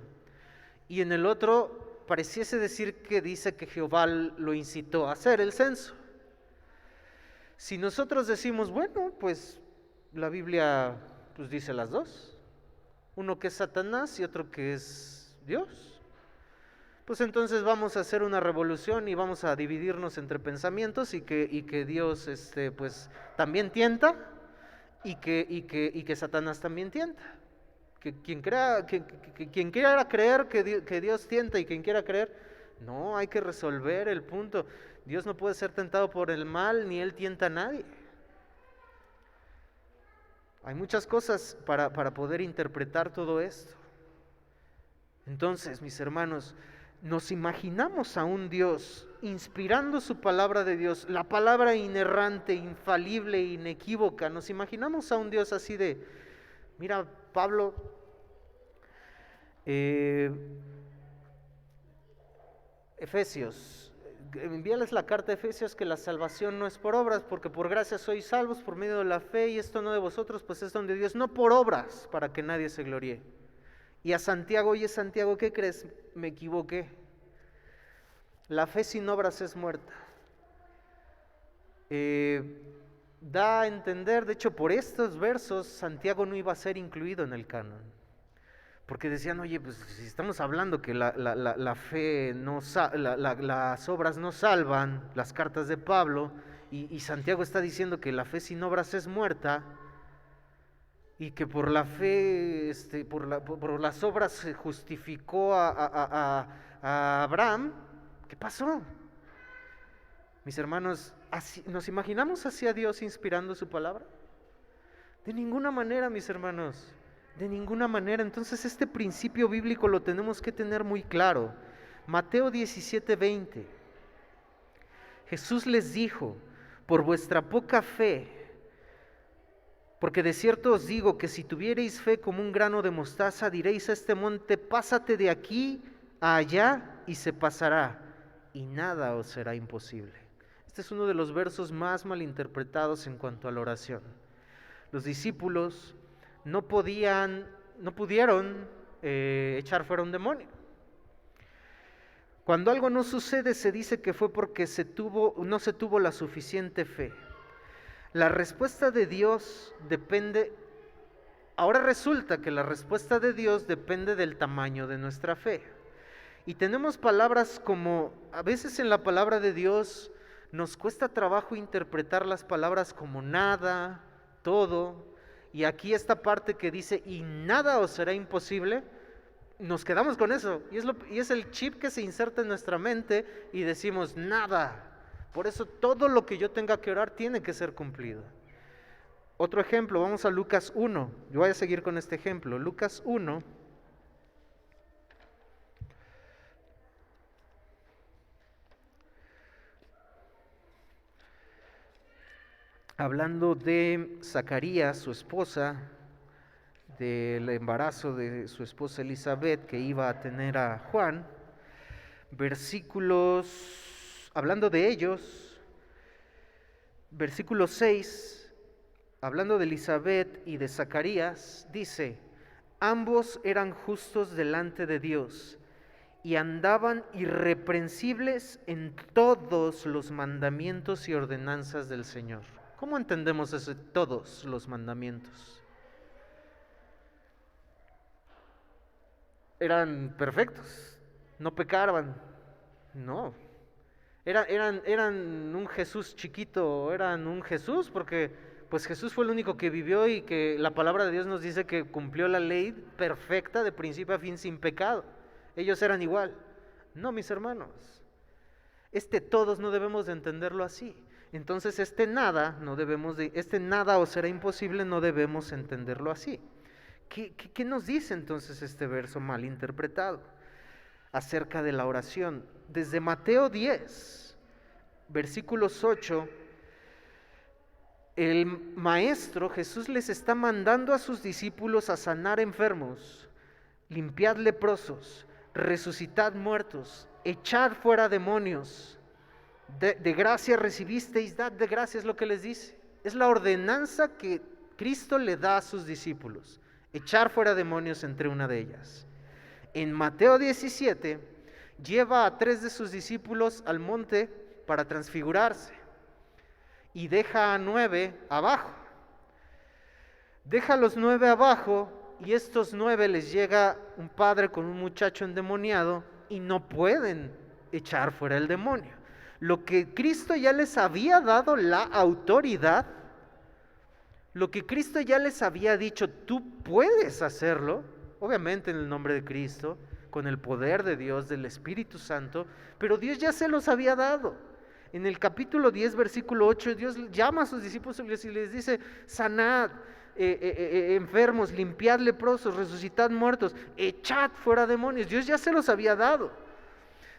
y en el otro pareciese decir que dice que Jehová lo incitó a hacer el censo. Si nosotros decimos, bueno, pues la Biblia pues dice las dos, uno que es Satanás y otro que es Dios, pues entonces vamos a hacer una revolución y vamos a dividirnos entre pensamientos y que Dios pues también tienta y que Satanás también tienta. Quien quiera creer que Dios tienta y quien quiera creer, no, hay que resolver el punto. Dios no puede ser tentado por el mal, ni Él tienta a nadie. Hay muchas cosas para poder interpretar todo esto. Entonces, mis hermanos, nos imaginamos a un Dios inspirando su palabra de Dios, la palabra inerrante, infalible, inequívoca. Nos imaginamos a un Dios así de, mira, Pablo, Efesios, envíales la carta de Efesios que la salvación no es por obras, porque por gracia sois salvos por medio de la fe, y esto no de vosotros, pues es don de Dios, no por obras, para que nadie se gloríe. Y a Santiago, oye Santiago, ¿qué crees? Me equivoqué. La fe sin obras es muerta. Da a entender, de hecho, por estos versos, Santiago no iba a ser incluido en el canon. Porque decían, oye, pues si estamos hablando que la fe no las obras no salvan, las cartas de Pablo, y Santiago está diciendo que la fe sin obras es muerta, y que por la fe, por las obras se justificó a Abraham. ¿Qué pasó? Mis hermanos, ¿nos imaginamos así a Dios inspirando su palabra? De ninguna manera, mis hermanos. De ninguna manera. Entonces este principio bíblico lo tenemos que tener muy claro. Mateo 17:20. Jesús les dijo, por vuestra poca fe, porque de cierto os digo que si tuviereis fe como un grano de mostaza, diréis a este monte, pásate de aquí a allá, y se pasará, y nada os será imposible. Este es uno de los versos más malinterpretados en cuanto a la oración. Los discípulos no pudieron echar fuera un demonio. Cuando algo no sucede, se dice que fue porque no se tuvo la suficiente fe. La respuesta de Dios depende. Ahora resulta que la respuesta de Dios depende del tamaño de nuestra fe. Y tenemos palabras como, a veces en la palabra de Dios nos cuesta trabajo interpretar las palabras como nada, todo. Y aquí esta parte que dice, y nada os será imposible, nos quedamos con eso. Y es el chip que se inserta en nuestra mente y decimos, nada. Por eso todo lo que yo tenga que orar tiene que ser cumplido. Otro ejemplo, vamos a Lucas 1. Yo voy a seguir con este ejemplo. Lucas 1. Hablando de Zacarías, su esposa, del embarazo de su esposa Elizabeth, que iba a tener a Juan, hablando de ellos, versículo 6, hablando de Elizabeth y de Zacarías, dice, ambos eran justos delante de Dios y andaban irreprensibles en todos los mandamientos y ordenanzas del Señor. ¿Cómo entendemos eso, todos los mandamientos? ¿Eran perfectos? ¿No pecaban? No. ¿Eran un Jesús chiquito? ¿Eran un Jesús? Porque pues Jesús fue el único que vivió y que la palabra de Dios nos dice que cumplió la ley perfecta de principio a fin sin pecado. Ellos eran igual. No, mis hermanos. Todos no debemos de entenderlo así. Entonces nada os será imposible, no debemos entenderlo así. ¿Qué nos dice entonces este verso mal interpretado? acerca de la oración. Desde Mateo 10, versículos 8, el maestro Jesús les está mandando a sus discípulos a sanar enfermos, limpiar leprosos, resucitar muertos, echar fuera demonios. De gracia recibisteis, dad de gracia, es lo que les dice. Es la ordenanza que Cristo le da a sus discípulos, echar fuera demonios entre una de ellas. En Mateo 17, lleva a 3 de sus discípulos al monte para transfigurarse y deja a 9 abajo. Deja a los 9 abajo y estos 9 les llega un padre con un muchacho endemoniado y no pueden echar fuera el demonio. Lo que Cristo ya les había dado la autoridad, lo que Cristo ya les había dicho, tú puedes hacerlo, obviamente en el nombre de Cristo, con el poder de Dios, del Espíritu Santo, pero Dios ya se los había dado. En el capítulo 10, versículo 8, Dios llama a sus discípulos y les dice, sanad enfermos, limpiad leprosos, resucitad muertos, echad fuera demonios. Dios ya se los había dado.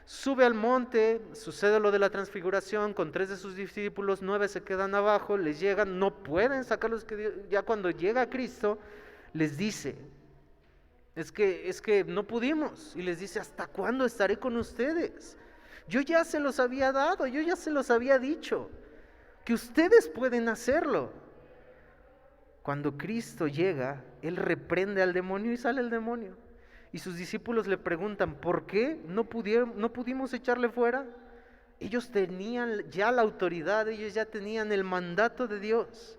Sube al monte, sucede lo de la transfiguración, con 3 de sus discípulos, 9 se quedan abajo, les llegan, no pueden sacarlos, ya cuando llega Cristo, les dice, es que no pudimos, y les dice, ¿hasta cuándo estaré con ustedes? Yo ya se los había dado, yo ya se los había dicho, que ustedes pueden hacerlo. Cuando Cristo llega, Él reprende al demonio y sale el demonio. Y sus discípulos le preguntan, ¿por qué no pudimos echarle fuera? Ellos tenían ya la autoridad, ellos ya tenían el mandato de Dios.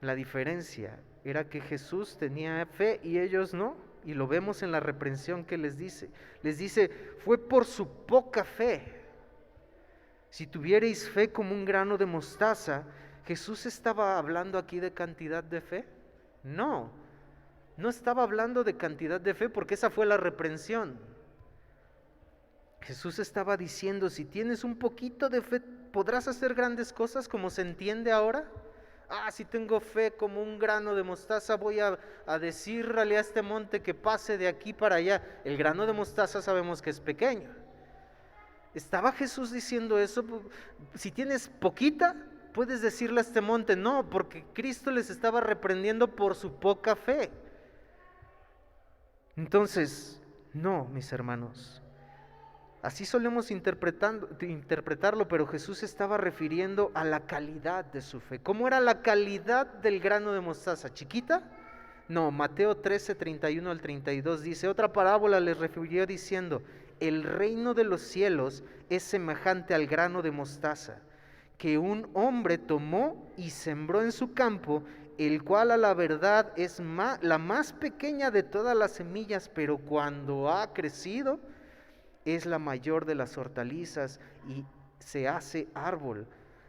La diferencia era que Jesús tenía fe y ellos no, y lo vemos en la reprensión que les dice. Les dice, fue por su poca fe. Si tuvierais fe como un grano de mostaza, ¿Jesús estaba hablando aquí de cantidad de fe? No estaba hablando de cantidad de fe porque esa fue la reprensión. Jesús estaba diciendo, si tienes un poquito de fe, ¿podrás hacer grandes cosas como se entiende ahora? Si tengo fe como un grano de mostaza, voy a decirle a este monte que pase de aquí para allá. El grano de mostaza sabemos que es pequeño. ¿Estaba Jesús diciendo eso? Si tienes poquita, puedes decirle a este monte, no, porque Cristo les estaba reprendiendo por su poca fe. Entonces, no, mis hermanos, así solemos interpretarlo, pero Jesús estaba refiriendo a la calidad de su fe. ¿Cómo era la calidad del grano de mostaza? ¿Chiquita? No, Mateo 13, 31 al 32 dice, otra parábola les refirió diciendo, el reino de los cielos es semejante al grano de mostaza, que un hombre tomó y sembró en su campo, el cual a la verdad es la más pequeña de todas las semillas, pero cuando ha crecido es la mayor de las hortalizas y se hace árbol,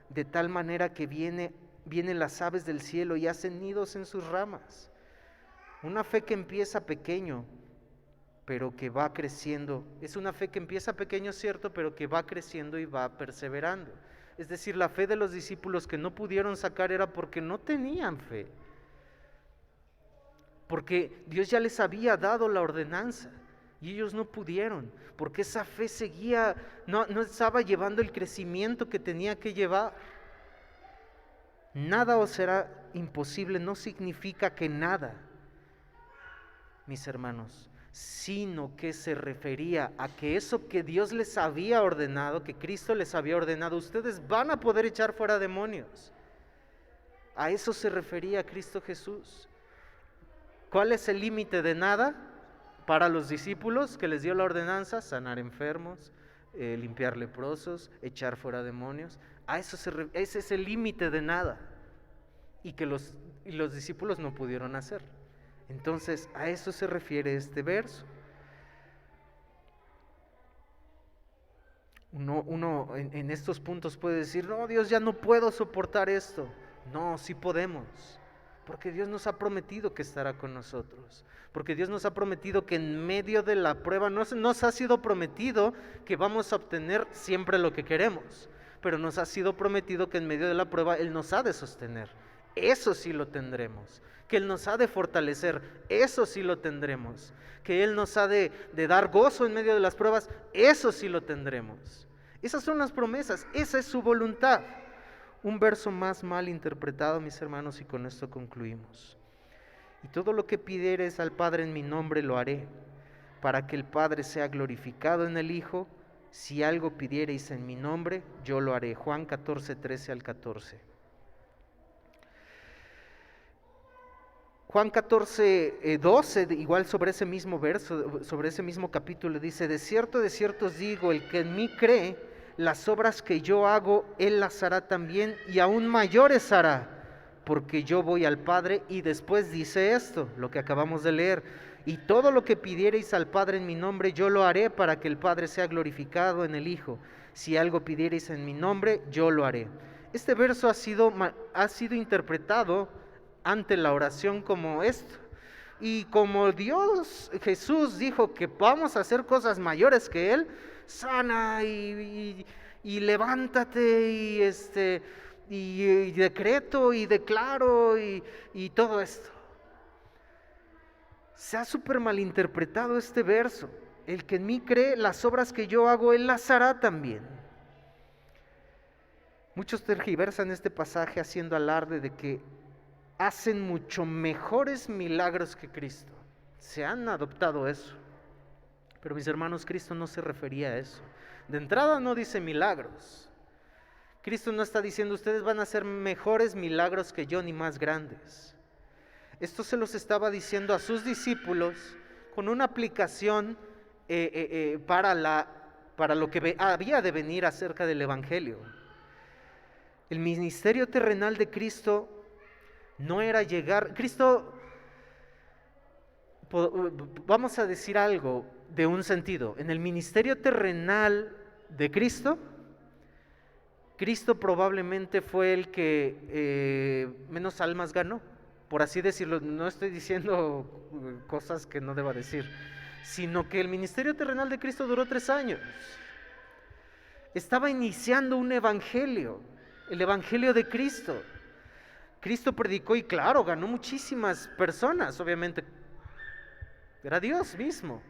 de tal manera que vienen las aves del cielo y hacen nidos en sus ramas. Una fe que empieza pequeño, pero que va creciendo. Es una fe que empieza pequeño, cierto, pero que va creciendo y va perseverando. Es decir, la fe de los discípulos que no pudieron sacar era porque no tenían fe. Porque Dios ya les había dado la ordenanza y ellos no pudieron. Porque esa fe seguía, no estaba llevando el crecimiento que tenía que llevar. Nada os será imposible no significa que nada, mis hermanos, sino que se refería a que eso que Dios les había ordenado, que Cristo les había ordenado, ustedes van a poder echar fuera demonios. A eso se refería Cristo Jesús. ¿Cuál es el límite de nada para los discípulos que les dio la ordenanza? Sanar enfermos, limpiar leprosos, echar fuera demonios. Ese es el límite de nada y que los discípulos no pudieron hacer. Entonces, a eso se refiere este verso. Uno en estos puntos puede decir, no, Dios, ya no puedo soportar esto. No, sí podemos, porque Dios nos ha prometido que estará con nosotros. Porque Dios nos ha prometido que en medio de la prueba, nos ha sido prometido que vamos a obtener siempre lo que queremos, pero nos ha sido prometido que en medio de la prueba Él nos ha de sostener. eso sí lo tendremos. Que Él nos ha de fortalecer, eso sí lo tendremos. Que Él nos ha de dar gozo en medio de las pruebas, eso sí lo tendremos. Esas son las promesas, esa es su voluntad. Un verso más mal interpretado, mis hermanos, y con esto concluimos. Y todo lo que pidiereis al Padre en mi nombre lo haré, para que el Padre sea glorificado en el Hijo. Si algo pidiereis en mi nombre, yo lo haré. Juan 14, 13 al 14. Juan 14, 12, igual sobre ese mismo verso, sobre ese mismo capítulo, dice: de cierto os digo, el que en mí cree, las obras que yo hago, él las hará también, y aún mayores hará, porque yo voy al Padre. Y después dice esto, lo que acabamos de leer: y todo lo que pidiereis al Padre en mi nombre, yo lo haré, para que el Padre sea glorificado en el Hijo. Si algo pidiereis en mi nombre, yo lo haré. Este verso ha sido interpretado ante la oración como esto. Y como Jesús dijo que vamos a hacer cosas mayores que Él, sana y levántate y decreto y declaro y todo esto. Se ha súper malinterpretado este verso. El que en mí cree, las obras que yo hago, Él las hará también. Muchos tergiversan este pasaje haciendo alarde de que hacen mucho mejores milagros que Cristo. Se han adoptado eso. Pero mis hermanos, Cristo no se refería a eso. De entrada no dice milagros. Cristo no está diciendo ustedes van a hacer mejores milagros que yo ni más grandes. Esto se los estaba diciendo a sus discípulos con una aplicación para lo que había de venir acerca del Evangelio. El ministerio terrenal de Cristo no era llegar. Cristo, vamos a decir algo de un sentido. En el ministerio terrenal de Cristo, Cristo probablemente fue el que menos almas ganó, por así decirlo. No estoy diciendo cosas que no deba decir, sino que el ministerio terrenal de Cristo duró 3 años. Estaba iniciando un evangelio, el evangelio de Cristo. Cristo predicó y claro, ganó muchísimas personas, obviamente, era Dios mismo.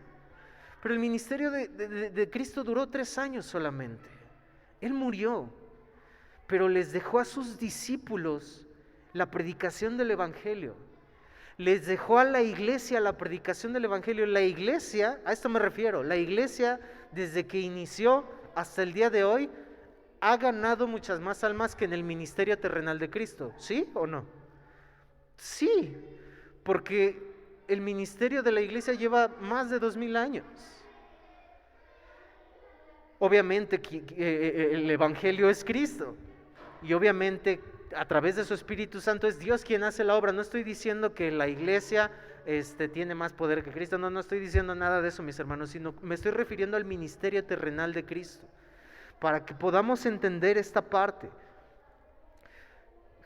Pero el ministerio de Cristo duró 3 años solamente. Él murió, pero les dejó a sus discípulos la predicación del evangelio. Les dejó a la iglesia la predicación del evangelio. La iglesia, a esto me refiero, la iglesia desde que inició hasta el día de hoy ha ganado muchas más almas que en el ministerio terrenal de Cristo. ¿Sí o no? Sí, porque el ministerio de la iglesia lleva más de 2000 años. Obviamente el evangelio es Cristo y obviamente a través de su Espíritu Santo es Dios quien hace la obra. No estoy diciendo que la iglesia tiene más poder que Cristo, no estoy diciendo nada de eso, mis hermanos, sino me estoy refiriendo al ministerio terrenal de Cristo, para que podamos entender esta parte.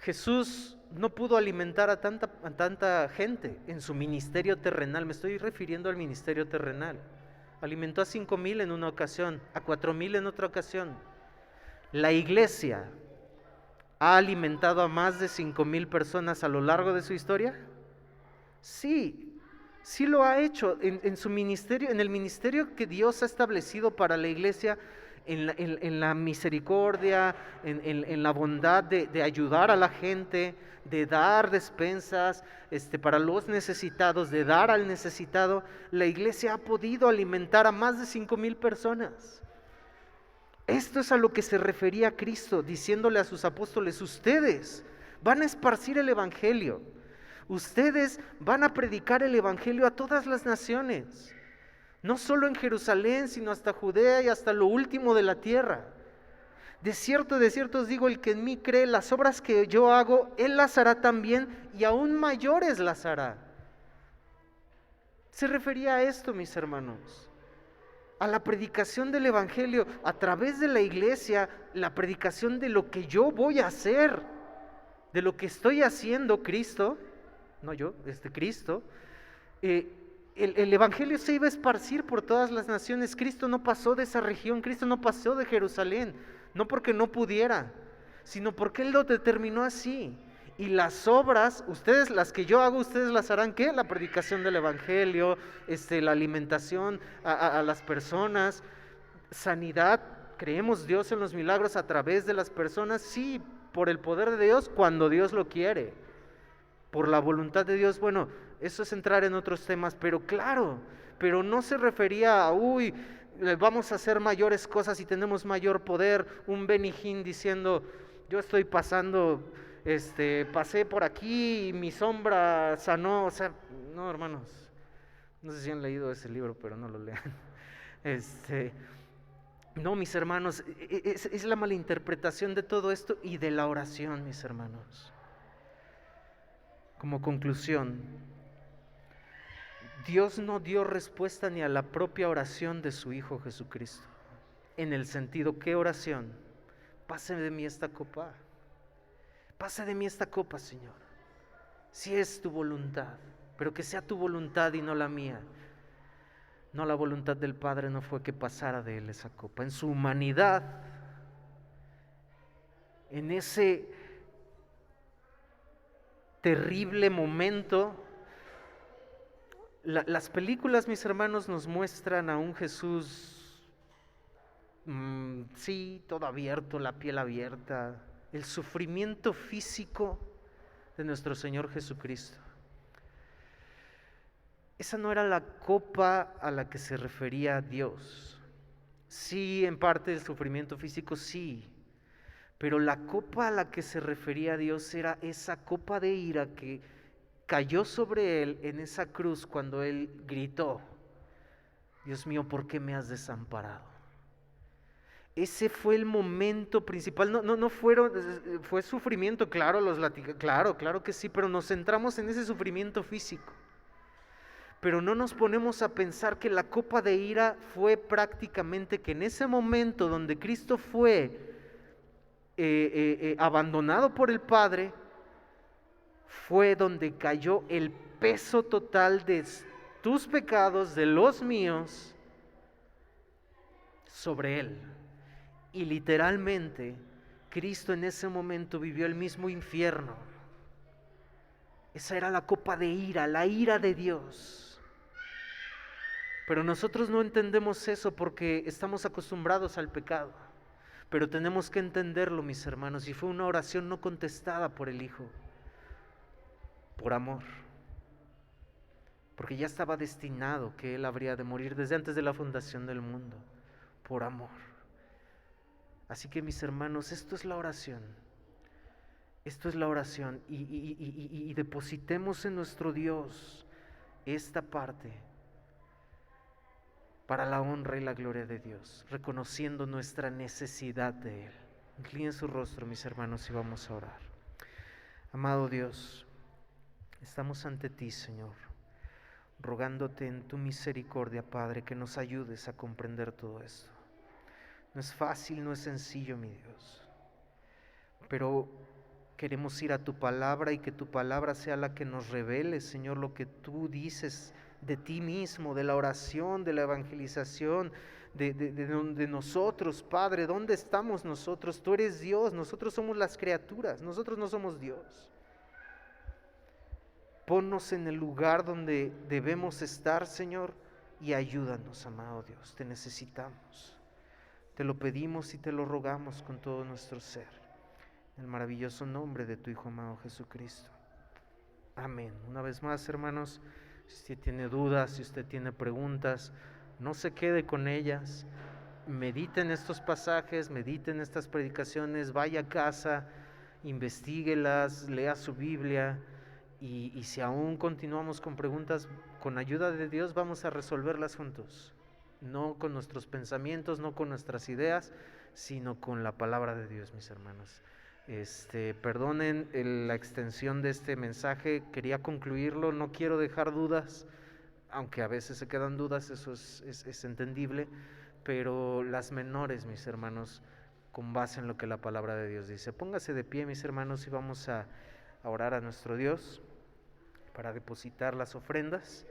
Jesús no pudo alimentar a tanta gente en su ministerio terrenal. Me estoy refiriendo al ministerio terrenal. Alimentó a 5,000 en una ocasión, a 4,000 en otra ocasión. La iglesia ha alimentado a más de 5,000 personas a lo largo de su historia. Sí lo ha hecho en su ministerio, en el ministerio que Dios ha establecido para la iglesia. En la misericordia, en la bondad de ayudar a la gente, de dar despensas para los necesitados, de dar al necesitado. La iglesia ha podido alimentar a más de 5,000 personas. Esto es a lo que se refería Cristo, diciéndole a sus apóstoles: ustedes van a esparcir el evangelio, ustedes van a predicar el evangelio a todas las naciones. No solo en Jerusalén, sino hasta Judea y hasta lo último de la tierra. De cierto os digo, el que en mí cree, las obras que yo hago, Él las hará también, y aún mayores las hará. Se refería a esto, mis hermanos, a la predicación del evangelio, a través de la iglesia, la predicación de lo que yo voy a hacer, de lo que estoy haciendo, Cristo, no yo, Cristo. El evangelio se iba a esparcir por todas las naciones. Cristo no pasó de esa región, Cristo no pasó de Jerusalén, no porque no pudiera, sino porque Él lo determinó así. Y las obras, ustedes, las que yo hago, ustedes las harán, ¿qué? La predicación del evangelio, la alimentación a las personas, sanidad. ¿Creemos Dios en los milagros a través de las personas? Sí, por el poder de Dios, cuando Dios lo quiere. Por la voluntad de Dios, bueno, eso es entrar en otros temas, pero claro, pero no se refería a, vamos a hacer mayores cosas y tenemos mayor poder, un Benny Hinn diciendo, yo estoy pasando, pasé por aquí y mi sombra sanó, o sea, no, hermanos, no sé si han leído ese libro, pero no lo lean. No, mis hermanos, es la malinterpretación de todo esto y de la oración, mis hermanos. Como conclusión, Dios no dio respuesta ni a la propia oración de su Hijo Jesucristo. En el sentido, ¿qué oración? Pase de mí esta copa. Pase de mí esta copa, Señor. Si es tu voluntad, pero que sea tu voluntad y no la mía. No, la voluntad del Padre no fue que pasara de Él esa copa. En su humanidad, en ese terrible momento, las películas, mis hermanos, nos muestran a un Jesús, sí, todo abierto, la piel abierta, el sufrimiento físico de nuestro Señor Jesucristo. Esa no era la copa a la que se refería Dios. Sí, en parte el sufrimiento físico, sí, pero la copa a la que se refería Dios era esa copa de ira que cayó sobre Él en esa cruz cuando Él gritó, Dios mío, ¿por qué me has desamparado? Ese fue el momento principal. No fue sufrimiento, claro, claro que sí, pero nos centramos en ese sufrimiento físico. Pero no nos ponemos a pensar que la copa de ira fue prácticamente que en ese momento donde Cristo fue abandonado por el Padre, fue donde cayó el peso total de tus pecados, de los míos, sobre Él. Y literalmente, Cristo en ese momento vivió el mismo infierno. Esa era la copa de ira, la ira de Dios. Pero nosotros no entendemos eso porque estamos acostumbrados al pecado. Pero tenemos que entenderlo, mis hermanos, y fue una oración no contestada por el Hijo, por amor, porque ya estaba destinado que Él habría de morir desde antes de la fundación del mundo, por amor. Así que, mis hermanos, esto es la oración, y depositemos en nuestro Dios esta parte para la honra y la gloria de Dios, reconociendo nuestra necesidad de Él. Inclinen su rostro, mis hermanos, y vamos a orar. Amado Dios, estamos ante ti, Señor, rogándote en tu misericordia, Padre, que nos ayudes a comprender todo esto. No es fácil, no es sencillo, mi Dios, pero queremos ir a tu palabra y que tu palabra sea la que nos revele, Señor, lo que tú dices de ti mismo, de la oración, de la evangelización, de nosotros, Padre. ¿Dónde estamos nosotros? Tú eres Dios, nosotros somos las criaturas, nosotros no somos Dios. Ponnos en el lugar donde debemos estar, Señor, y ayúdanos, amado Dios, te necesitamos. Te lo pedimos y te lo rogamos con todo nuestro ser, en el maravilloso nombre de tu Hijo amado Jesucristo. Amén. Una vez más, hermanos, si usted tiene dudas, si usted tiene preguntas, no se quede con ellas. Medite en estos pasajes, medite en estas predicaciones, vaya a casa, investíguelas, lea su Biblia. Y si aún continuamos con preguntas, con ayuda de Dios vamos a resolverlas juntos. No con nuestros pensamientos, no con nuestras ideas, sino con la palabra de Dios, mis hermanos. Perdonen la extensión de este mensaje, quería concluirlo, no quiero dejar dudas, aunque a veces se quedan dudas, eso es entendible, pero las menores, mis hermanos, con base en lo que la palabra de Dios dice. Póngase de pie, mis hermanos, y vamos a orar a nuestro Dios para depositar las ofrendas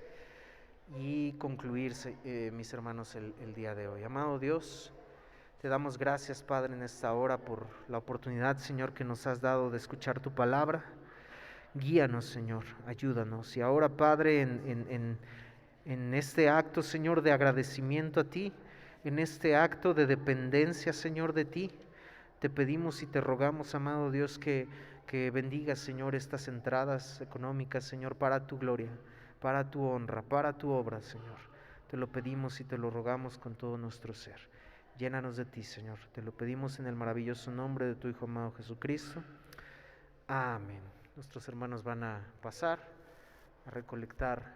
y concluir, mis hermanos, el día de hoy. Amado Dios, te damos gracias, Padre, en esta hora por la oportunidad, Señor, que nos has dado de escuchar tu palabra. Guíanos, Señor, ayúdanos. Y ahora, Padre, en este acto, Señor, de agradecimiento a ti, en este acto de dependencia, Señor, de ti, te pedimos y te rogamos, amado Dios, que bendigas, Señor, estas entradas económicas, Señor, para tu gloria, para tu honra, para tu obra, Señor. Te lo pedimos y te lo rogamos con todo nuestro ser. Llénanos de ti, Señor. Te lo pedimos en el maravilloso nombre de tu Hijo amado Jesucristo. Amén. Nuestros hermanos van a pasar a recolectar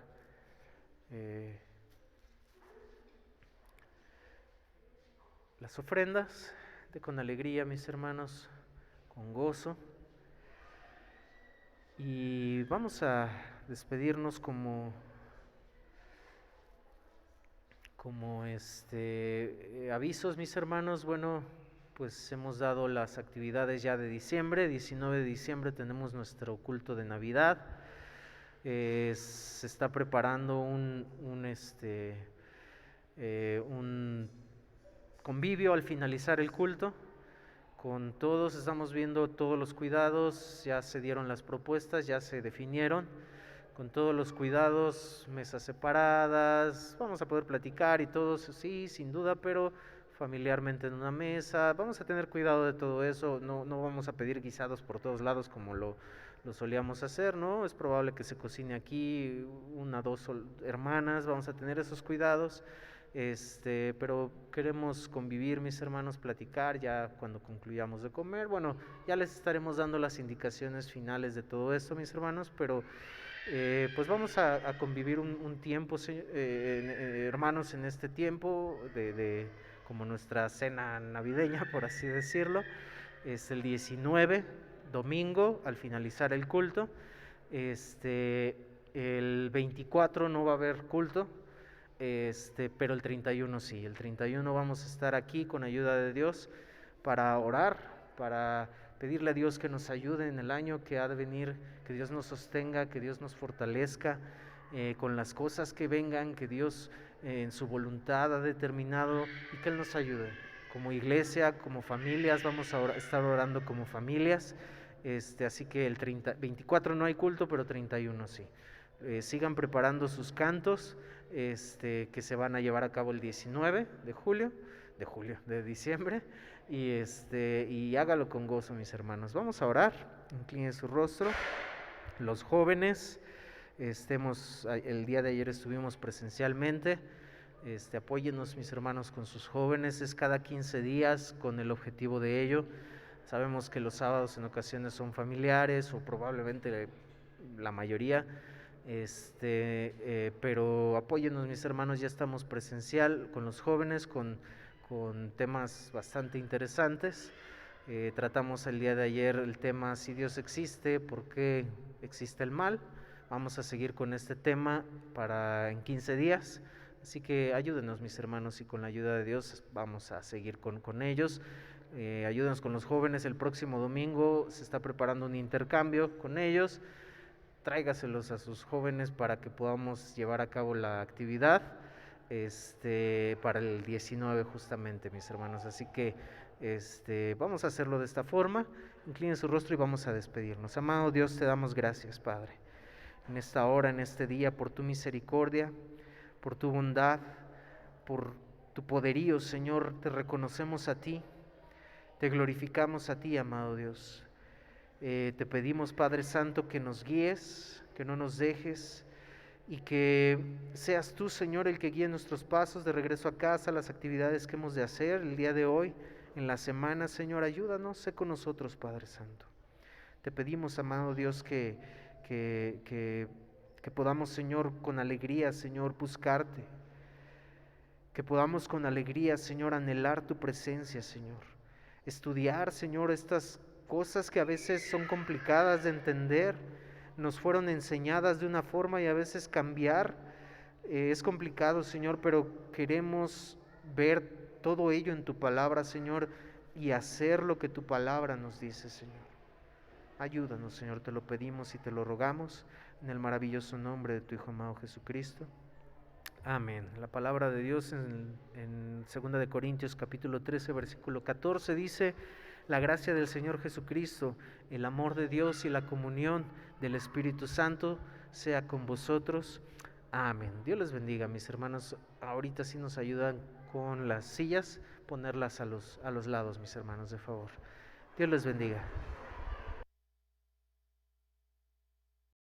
las ofrendas con alegría, mis hermanos, con gozo. Y vamos a despedirnos como avisos, mis hermanos. Bueno, pues hemos dado las actividades ya de diciembre. 19 de diciembre tenemos nuestro culto de Navidad. Se está preparando un convivio al finalizar el culto. Con todos estamos viendo todos los cuidados, ya se dieron las propuestas, ya se definieron. Con todos los cuidados, mesas separadas, vamos a poder platicar y todo, sí, sin duda, pero familiarmente en una mesa. Vamos a tener cuidado de todo eso, no vamos a pedir guisados por todos lados como lo solíamos hacer, ¿no? Es probable que se cocine aquí 1 o 2 hermanas, vamos a tener esos cuidados. Pero queremos convivir, mis hermanos, platicar ya cuando concluyamos de comer. Bueno, ya les estaremos dando las indicaciones finales de todo esto, mis hermanos, pero pues vamos a convivir un tiempo, hermanos, en este tiempo de como nuestra cena navideña, por así decirlo. Es el 19, domingo, al finalizar el culto. El 24 no va a haber culto. Pero el 31 sí, el 31 vamos a estar aquí con ayuda de Dios para orar, para pedirle a Dios que nos ayude en el año que ha de venir, que Dios nos sostenga, que Dios nos fortalezca con las cosas que vengan, que Dios en su voluntad ha determinado y que Él nos ayude. Como iglesia, como familias, vamos a estar orando como familias, así que el 24 no hay culto, pero 31 sí. Sigan preparando sus cantos que se van a llevar a cabo el 19 de diciembre, y hágalo con gozo, mis hermanos. Vamos a orar, incline su rostro. Los jóvenes, el día de ayer estuvimos presencialmente. Apóyennos, mis hermanos, con sus jóvenes. Es cada 15 días con el objetivo de ello. Sabemos que los sábados en ocasiones son familiares, o probablemente la mayoría, pero apóyennos, mis hermanos. Ya estamos presencial con los jóvenes, con temas bastante interesantes. Tratamos el día de ayer el tema: si Dios existe, ¿por qué existe el mal? Vamos a seguir con este tema en 15 días. Así que ayúdenos, mis hermanos, y con la ayuda de Dios vamos a seguir con ellos. Ayúdenos con los jóvenes. El próximo domingo se está preparando un intercambio con ellos. Tráigaselos a sus jóvenes para que podamos llevar a cabo la actividad para el 19 justamente, mis hermanos. Así que vamos a hacerlo de esta forma. Inclinen su rostro y vamos a despedirnos. Amado Dios, te damos gracias, Padre, en esta hora, en este día, por tu misericordia, por tu bondad, por tu poderío, Señor. Te reconocemos a ti, te glorificamos a ti, amado Dios. Te pedimos, Padre Santo, que nos guíes, que no nos dejes, y que seas tú, Señor, el que guíe nuestros pasos de regreso a casa, las actividades que hemos de hacer el día de hoy, en la semana. Señor, ayúdanos, sé con nosotros, Padre Santo. Te pedimos, amado Dios, que podamos, Señor, con alegría, Señor, buscarte, que podamos con alegría, Señor, anhelar tu presencia, Señor, estudiar, Señor, estas cosas que a veces son complicadas de entender, nos fueron enseñadas de una forma y a veces cambiar es complicado, Señor, pero queremos ver todo ello en tu palabra, Señor, y hacer lo que tu palabra nos dice, Señor. Ayúdanos, Señor, te lo pedimos y te lo rogamos en el maravilloso nombre de tu Hijo amado Jesucristo. Amén. La palabra de Dios en 2 de Corintios capítulo 13, versículo 14 dice: la gracia del Señor Jesucristo, el amor de Dios y la comunión del Espíritu Santo sea con vosotros. Amén. Dios les bendiga, mis hermanos. Ahorita sí nos ayudan con las sillas, ponerlas a los lados, mis hermanos, de favor. Dios les bendiga.